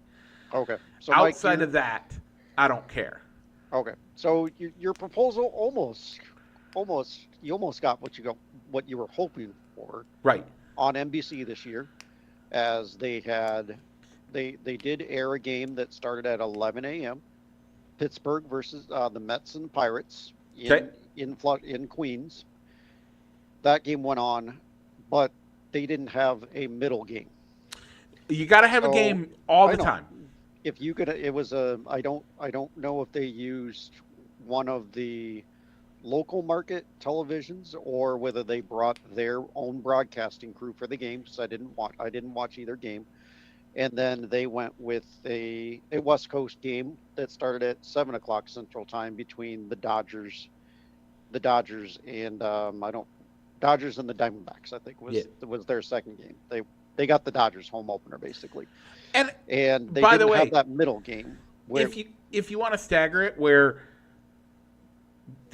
Okay. So outside of that, I don't care. Okay. So your proposal almost you almost got what you were hoping for. Right. On NBC this year, as they did air a game that started at 11 a.m. Pittsburgh versus the Mets and Pirates in Queens. That game went on, but they didn't have a middle game. You got to have a game all the time. If you could, it was I don't know if they used one of the local market televisions or whether they brought their own broadcasting crew for the game, because I didn't watch either game. And then they went with a West Coast game that started at 7 o'clock Central Time between the Dodgers and Dodgers and the Diamondbacks, I think was their second game. They got the Dodgers home opener basically, and they didn't have that middle game. If you want to stagger it, where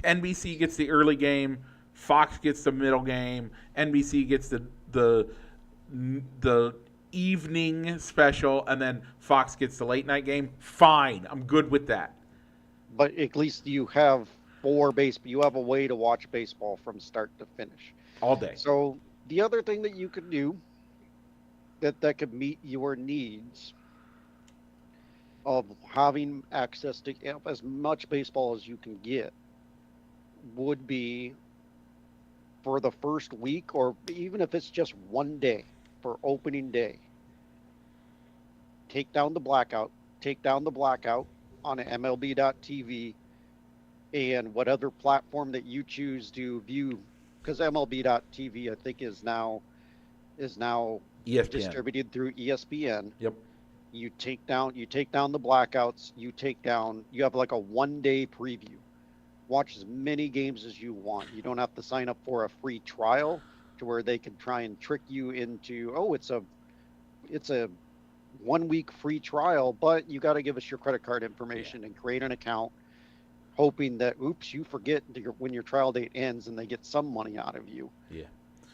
NBC gets the early game, Fox gets the middle game, NBC gets the evening special, and then Fox gets the late night game, fine. I'm good with that. But at least you have you have a way to watch baseball from start to finish. All day. So the other thing that you could do that could meet your needs of having access to as much baseball as you can get would be, for the first week, or even if it's just one day for opening day, take down the blackout on MLB.TV and what other platform that you choose to view, because MLB.TV I think is now ESPN. Distributed through ESPN. Yep. You take down the blackouts. You have like a 1-day preview. Watch as many games as you want. You don't have to sign up for a free trial to where they can try and trick you into, it's a 1 week free trial, but you got to give us your credit card information and create an account, hoping that, you forget when your trial date ends and they get some money out of you. Yeah.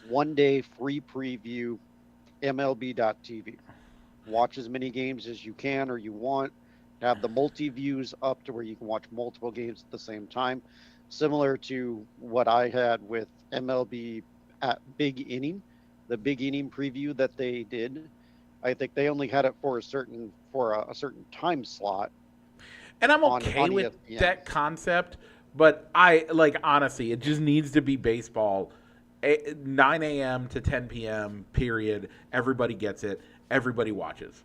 1 day free preview, MLB.TV. watch as many games as you can or you want. Have the multi-views up to where you can watch multiple games at the same time. Similar to what I had with MLB at Big Inning, the Big Inning preview that they did. I think they only had it for a certain time slot And I'm on okay with ESPN. that concept, but I like honestly, it just needs to be baseball. 9 a.m. to 10 p.m. period. Everybody gets it. Everybody watches.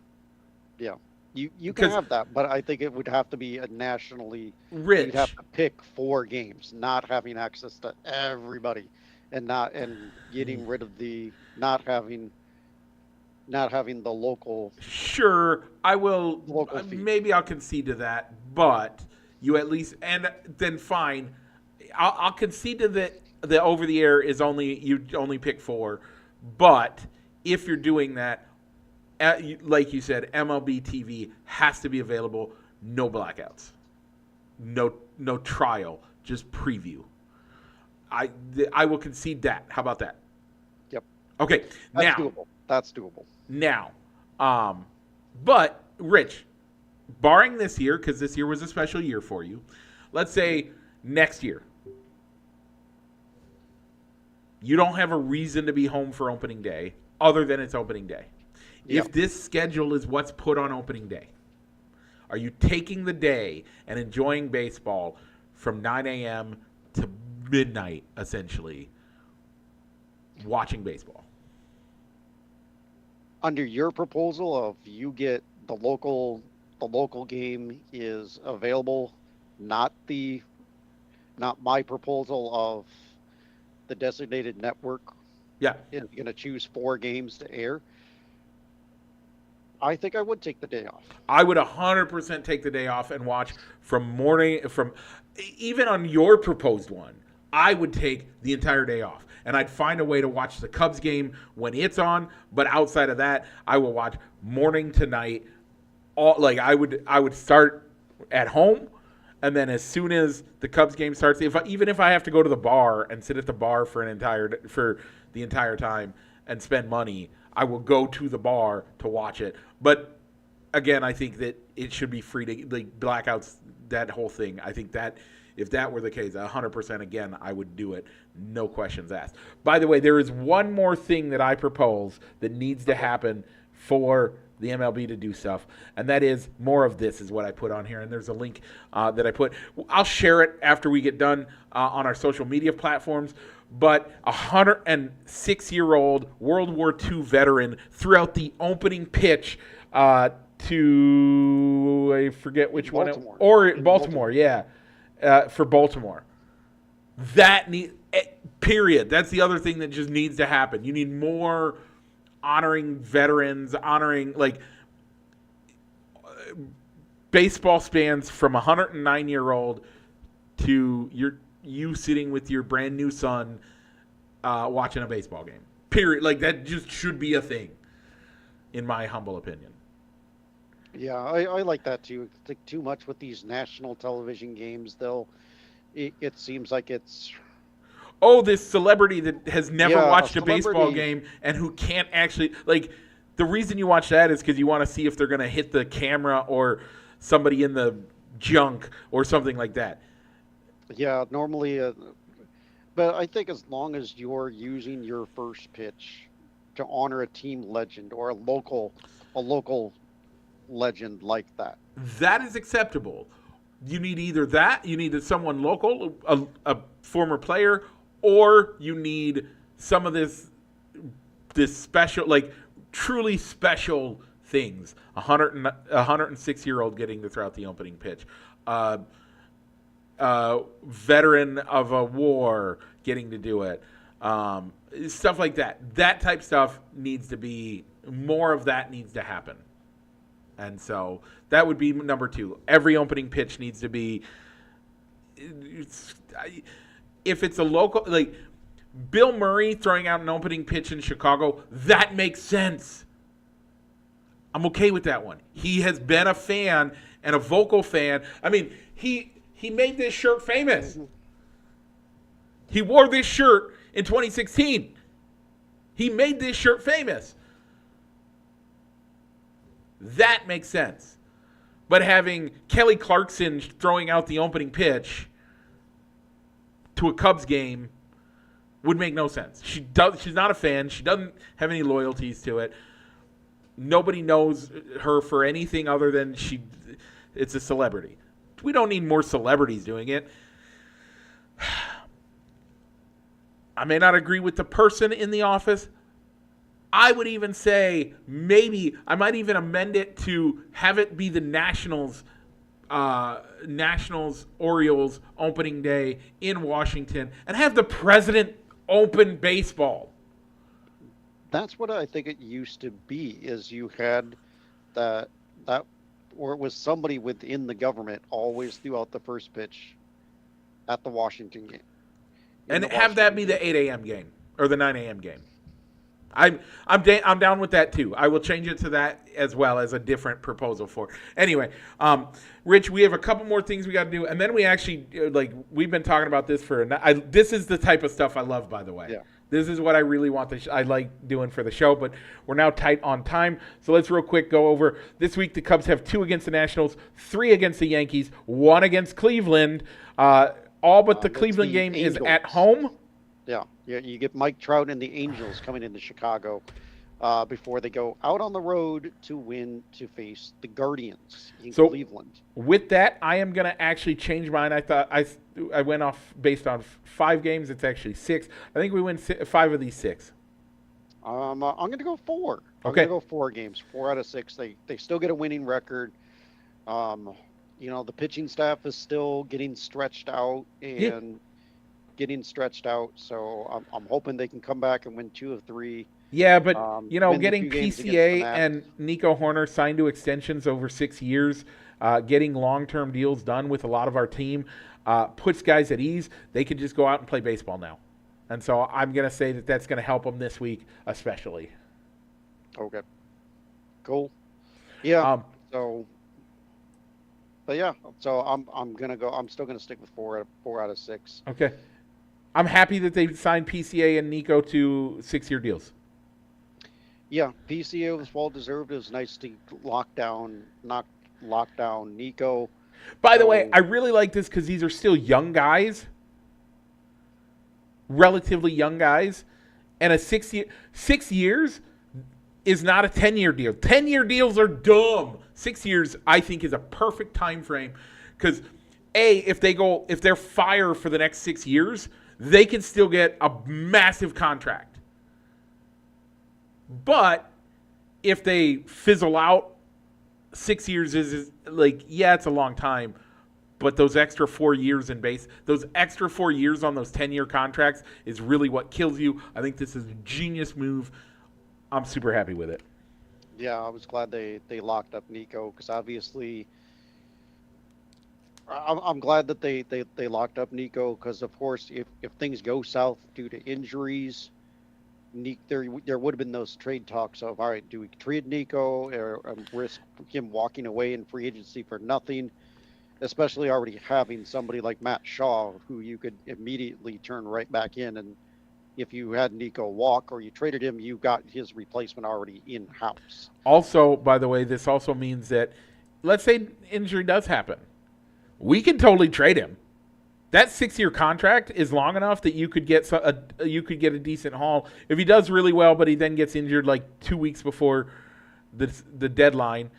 Yeah. You can Because have that, but I think it would have to be a nationally. You'd Rich, have to pick 4 games, not having access to everybody, and getting rid of the not having the local sure, I will. feed. Maybe I'll concede to that, but you at least, and then fine. I'll concede to that. The over the air is you only pick 4, but if you're doing that, like you said, MLB TV has to be available. No blackouts, no trial, just preview. I will concede that. How about that? Yep. Okay. That's doable. Now, but Rich, barring this year, because this year was a special year for you, let's say next year, you don't have a reason to be home for opening day other than it's opening day. Yep. If this schedule is what's put on opening day, are you taking the day and enjoying baseball from 9 a.m. to midnight, essentially, watching baseball? Under your proposal of you get the local game is available, not my proposal of the designated network Yeah. is going to choose 4 games to air. I think I would take the day off. I would 100% take the day off and watch from even on your proposed one. I would take the entire day off, and I'd find a way to watch the Cubs game when it's on. But outside of that, I will watch morning to night. I would start at home, and then as soon as the Cubs game starts, even if I have to go to the bar and sit at the bar for the entire time and spend money, I will go to the bar to watch it. But again, I think that it should be free to blackouts, that whole thing. I think that if that were the case, 100% again, I would do it. No questions asked. By the way, there is one more thing that I propose that needs to happen for the MLB to do stuff, and that is more of this is what I put on here. And there's a link that I put. I'll share it after we get done on our social media platforms. But a 106-year-old World War II veteran threw out the opening pitch to, I forget which Baltimore. Baltimore, yeah, for Baltimore. Period. That's the other thing that just needs to happen. You need more honoring veterans, baseball spans from a 109-year-old to you sitting with your brand new son watching a baseball game. Period. That just should be a thing, in my humble opinion. Yeah, I like that too. I think too much with these national television games, though. It seems like it's... Oh, this celebrity that has never watched a baseball celebrity. game and who can't actually... the reason you watch that is because you want to see if they're going to hit the camera or somebody in the junk or something like that. Yeah, normally, but I think as long as you're using your first pitch to honor a team legend or a local legend like that, that is acceptable. You need either that, you need someone local, a former player, or you need some of this special, truly special things. A 106-year-old getting to throw out the opening pitch. Veteran of a war getting to do it. Stuff like that. That type stuff needs to be, more of that needs to happen. And so that would be number 2. Every opening pitch needs to be, if it's a local, Bill Murray throwing out an opening pitch in Chicago, that makes sense. I'm okay with that one. He has been a fan and a vocal fan. I mean, he made this shirt famous. He wore this shirt in 2016. He made this shirt famous. That makes sense. But having Kelly Clarkson throwing out the opening pitch to a Cubs game would make no sense. She's not a fan. She doesn't have any loyalties to it. Nobody knows her for anything other than it's a celebrity. We don't need more celebrities doing it. I may not agree with the person in the office. I would even say maybe I might even amend it to have it be the Nationals Orioles opening day in Washington and have the president open baseball. That's what I think it used to be. Is you had that or it was somebody within the government always threw out the first pitch at the Washington game. And have that be the 8 a.m. game or the 9 a.m. game. I'm down with that too. I will change it to that as well as a different proposal for it. Anyway, Rich, we have a couple more things we got to do, and then we actually we've been talking about this this is the type of stuff I love, by the way. Yeah. This is what I really want. I like doing for the show, but we're now tight on time. So let's real quick go over this week. The Cubs have 2 against the Nationals, 3 against the Yankees, 1 against Cleveland. All but the Cleveland game Angels. is at home. Yeah, you get Mike Trout and the Angels coming into Chicago before they go out on the road to face the Guardians in Cleveland. With that, I am going to actually change mine. I thought I went off based on 5 games. It's actually 6. I think we win 5 of these 6. I'm going to go 4. Okay. I'm going to go 4 games. 4 out of 6. They still get a winning record. The pitching staff is still getting stretched out so I'm hoping they can come back and win 2 of 3. Yeah, but getting PCA and Nico Horner signed to extensions over 6 years, getting long-term deals done with a lot of our team puts guys at ease. They can just go out and play baseball now, and so I'm going to say that's going to help them this week, especially. Okay. Cool. Yeah. So I'm gonna go. I'm still gonna stick with 4 out of 6. Okay. I'm happy that they signed PCA and Nico to 6-year deals. Yeah, PCA was well deserved. It was nice to lock down Nico. By the way, I really like this because these are still young guys, relatively young guys, and a 6 years is not a 10-year deal. 10-year deals are dumb. 6 years, I think, is a perfect time frame because, if they're fire for the next 6 years, they can still get a massive contract. But if they fizzle out, 6 years is it's a long time. But those extra 4 years those extra 4 years on those 10-year contracts is really what kills you. I think this is a genius move. I'm super happy with it. Yeah, I was glad they locked up Nico because obviously I'm glad that they locked up Nico because, of course, if things go south due to injuries, there would have been those trade talks of, all right, do we trade Nico or risk him walking away in free agency for nothing, especially already having somebody like Matt Shaw who you could immediately turn right back in, and if you had Nico walk or you traded him, you got his replacement already in-house. Also, by the way, this also means that, let's say injury does happen. We can totally trade him. That 6-year contract is long enough that you could get a decent haul if he does really well, but he then gets injured 2 weeks before the deadline.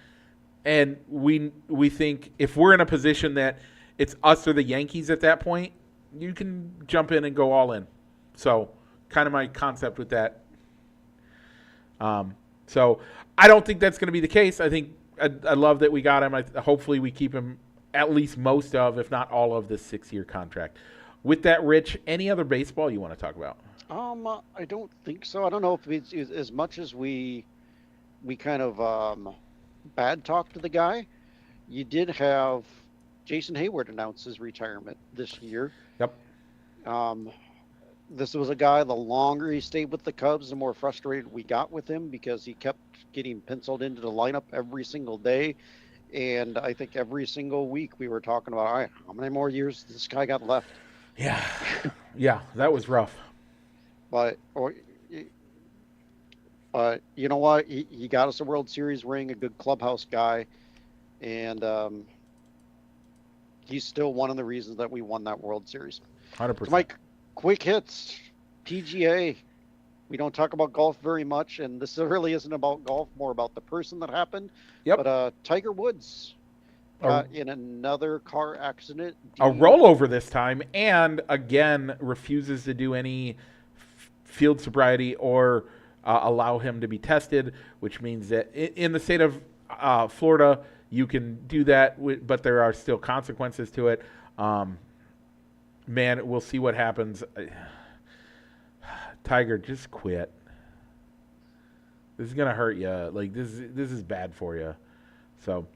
And we think if we're in a position that it's us or the Yankees at that point, you can jump in and go all in. So kind of my concept with that. So I don't think that's going to be the case. I think I love that we got him. Hopefully we keep him at least most of, if not all of, this 6-year contract. With that, Rich, any other baseball you want to talk about? I don't think so. I don't know if it's as much as we kind of bad talk to the guy. You did have Jason Hayward announce his retirement this year. Yep. This was a guy, the longer he stayed with the Cubs, the more frustrated we got with him because he kept getting penciled into the lineup every single day. And I think every single week we were talking about, all right, how many more years this guy got left? Yeah. Yeah, that was rough. But But you know what? He got us a World Series ring, a good clubhouse guy, and he's still one of the reasons that we won that World Series. So, 100%. Mike, quick hits, PGA. We don't talk about golf very much, and this really isn't about golf, more about the person that happened. Yep. But Tiger Woods A, got in another car accident. a rollover this time, and again refuses to do any field sobriety or allow him to be tested, which means that in the state of Florida, you can do that, but there are still consequences to it. Man, we'll see what happens. Tiger, just quit. This is gonna hurt you. Like this is bad for you. So,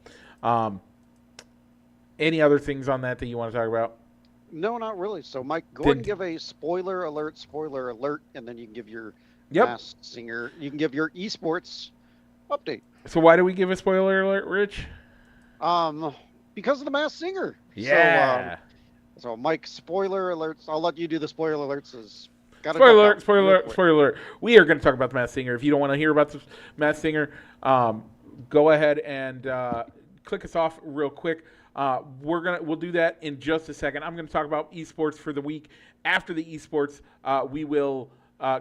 any other things on that you want to talk about? No, not really. So, Mike, go ahead and give a spoiler alert, and then you can give your Masked Singer. You can give your esports update. So why do we give a spoiler alert, Rich? Because of the Masked Singer. Yeah. So Mike, spoiler alerts. I'll let you do the spoiler alerts. Spoiler alert. We are going to talk about the Masked Singer. If you don't want to hear about the Masked Singer, go ahead and click us off real quick. We'll do that in just a second. I'm going to talk about esports for the week. After the esports, we will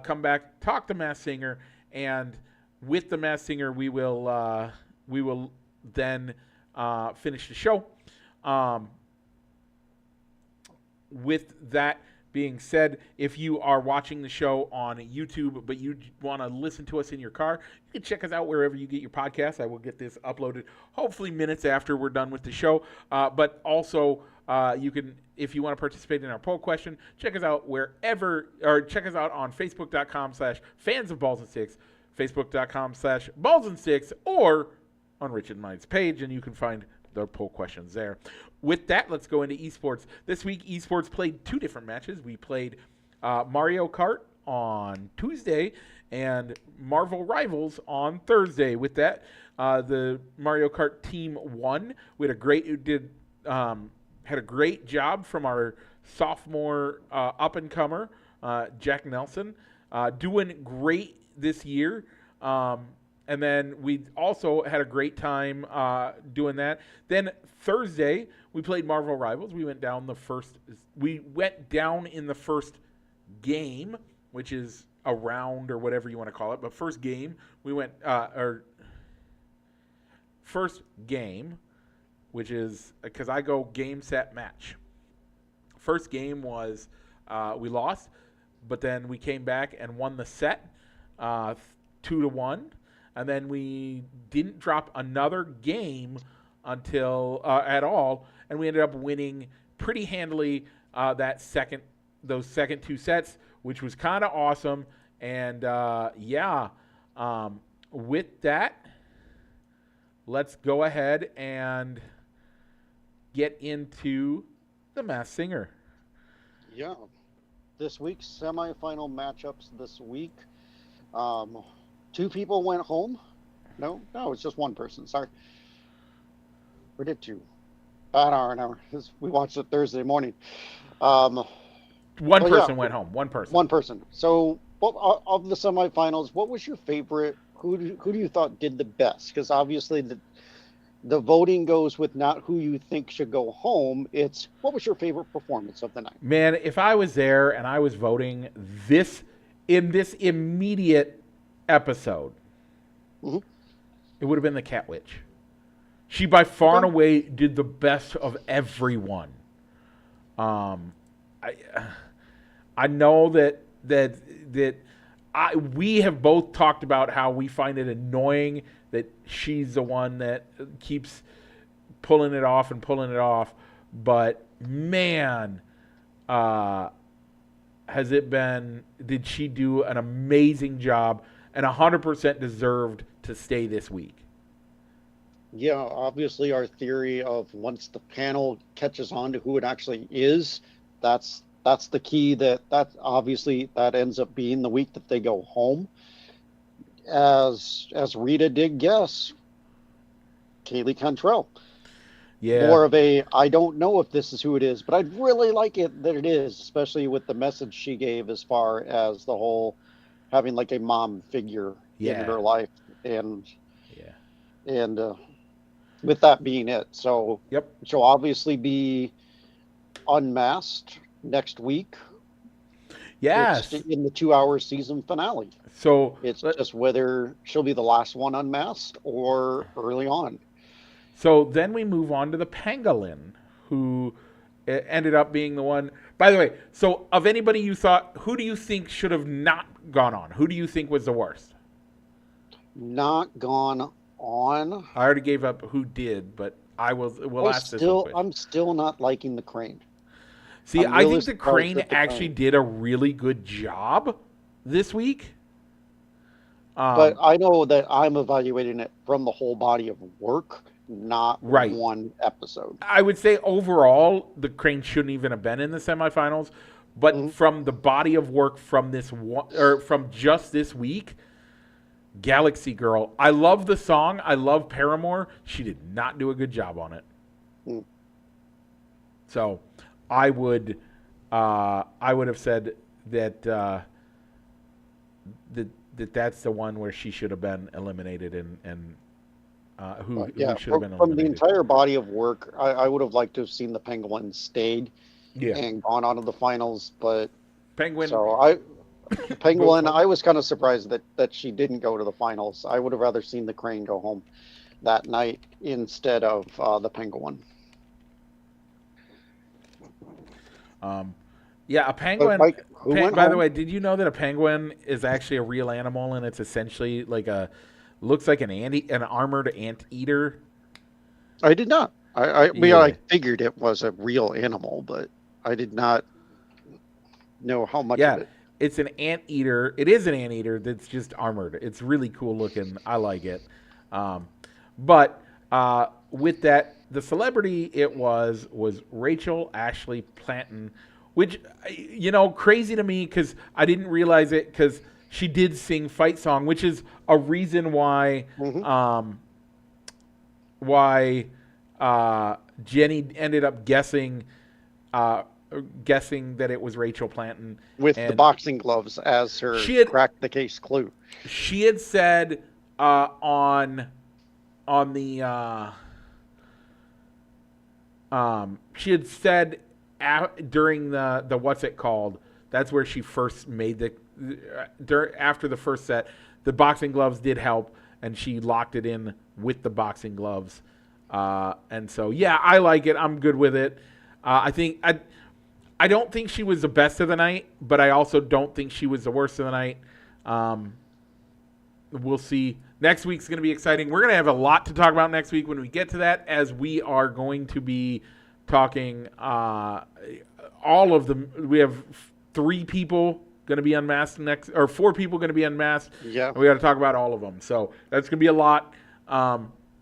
come back, talk to Masked Singer, and with the Masked Singer, we will then finish the show. With that being said, if you are watching the show on YouTube, but you want to listen to us in your car, you can check us out wherever you get your podcasts. I will get this uploaded hopefully minutes after we're done with the show. But also, you can, if you want to participate in our poll question, check us out wherever, or check us out on Facebook.com/fans of Balls and Sticks, Facebook.com/Balls and Sticks, or on Rich and Mine's page, and you can find the poll questions there. With that, let's go into esports. This week, esports played two different matches. We played Mario Kart on Tuesday and Marvel Rivals on Thursday. With that, the Mario Kart team won. We had a great job from our sophomore up-and-comer, Jack Nelson, doing great this year. And then we also had a great time doing that. Then Thursday, we played Marvel Rivals. We went down in the first game, which is a round or whatever you want to call it. But first game, we went first game, which is because I go game, set, match. First game was we lost, but then we came back and won the set 2-1. And then we didn't drop another game until at all, and we ended up winning pretty handily those second two sets, which was kind of awesome. And with that, let's go ahead and get into the Masked Singer. Yeah, this week's semifinal matchups this week. Two people went home. No, it's just one person. Sorry. We did two. An hour. We watched it Thursday morning. One person went home. One person. So, of the semifinals, what was your favorite? Who do you thought did the best? Because obviously the voting goes with not who you think should go home. It's what was your favorite performance of the night? Man, if I was there and I was voting in this immediate episode, it would have been the Cat Witch. She by far and away did the best of everyone. I know that we have both talked about how we find it annoying that she's the one that keeps pulling it off, but man, did she do an amazing job and 100% deserved to stay this week. Yeah, obviously our theory of once the panel catches on to who it actually is, that's the key. That obviously that ends up being the week that they go home. As Rita did guess, Kaylee Cantrell. Yeah. More of a, I don't know if this is who it is, but I'd really like it that it is, especially with the message she gave as far as the whole having like a mom figure in her life, and Yeah. with that being it, so Yep. she'll obviously be unmasked next week. Yes. It's in the 2-hour season finale. So It's just whether she'll be the last one unmasked or early on. So then we move on to the pangolin, who ended up being the one. By the way, so of anybody you thought, who do you think should have not gone on? Who do you think was the worst? Not gone on. I already gave up who did, but we'll ask this one. I'm still not liking the crane. See, I'm I really think the surprised crane that the actually crane- did a really good job this week. But I know that I'm evaluating it from the whole body of work, not Right. one episode. I would say overall, the crane shouldn't even have been in the semifinals. But from the body of work from this one, or from just this week, Galaxy Girl. I love the song. I love Paramore. She did not do a good job on it. So, I would have said that that's the one where she should have been eliminated, and who should have been eliminated. From the entire body of work, I would have liked to have seen the Penguin stayed Yeah. and gone on to the finals, but Penguin. so Penguin, I was kind of surprised that she didn't go to the finals. I would have rather seen the crane go home that night instead of the Penguin. Yeah, a penguin. Mike, who went By the home? way, did you know that a penguin is actually a real animal, and it's essentially looks like an armored anteater? I did not. I mean, Yeah. I figured it was a real animal, but I did not know how much of it. It's an anteater. It is an anteater that's just armored. It's really cool looking. I like it. But with that, the celebrity it was Rachel Ashley Planton, which, crazy to me because I didn't realize it because she did sing Fight Song, which is a reason why Jenny ended up guessing that it was Rachel Planton With the boxing gloves as her crack the case clue. She had said on the she had said during the what's it called? That's where she first made after the first set. The boxing gloves did help, and she locked it in with the boxing gloves. And so, yeah, I like it. I'm good with it. I don't think she was the best of the night, but I also don't think she was the worst of the night. We'll see. Next week's going to be exciting. We're going to have a lot to talk about next week when we get to that, as we are going to be talking all of them. We have 3 people going to be unmasked next, or 4 people going to be unmasked. Yeah. We got to talk about all of them. So that's going to be a lot.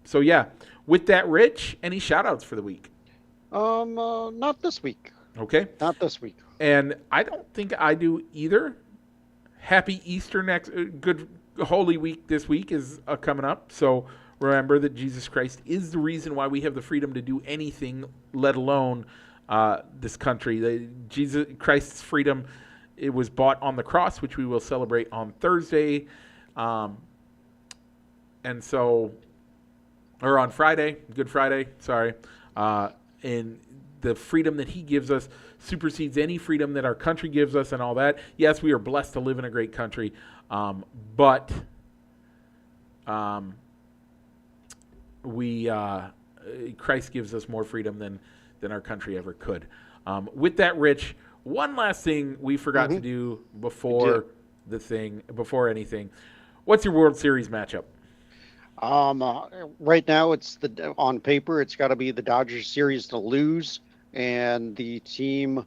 So yeah, with that, Rich, any shout outs for the week? Not this week. Okay. Not this week. And I don't think I do either. Happy Easter good Holy Week this week is coming up. So remember that Jesus Christ is the reason why we have the freedom to do anything, let alone this country. Jesus Christ's freedom, it was bought on the cross, which we will celebrate on Thursday. And so, or on Friday, Good Friday, sorry. And the freedom that he gives us supersedes any freedom that our country gives us and all that. Yes, we are blessed to live in a great country, but Christ gives us more freedom than our country ever could. With that, Rich, one last thing we forgot to do before anything. What's your World Series matchup? Right now, it's on paper. It's got to be the Dodgers series to lose, and the team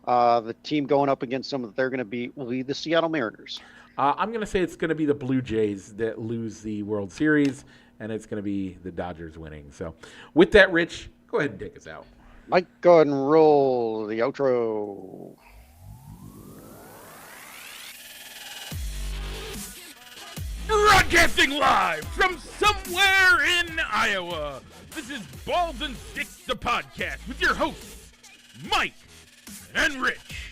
going up against them that they're going to beat will be the Seattle Mariners. I'm going to say it's going to be the Blue Jays that lose the World Series, and it's going to be the Dodgers winning. So, with that, Rich, go ahead and take us out. Mike, go ahead and roll the outro. Broadcasting live from somewhere in Iowa, this is Balls and Sticks, the podcast, with your hosts, Mike and Rich.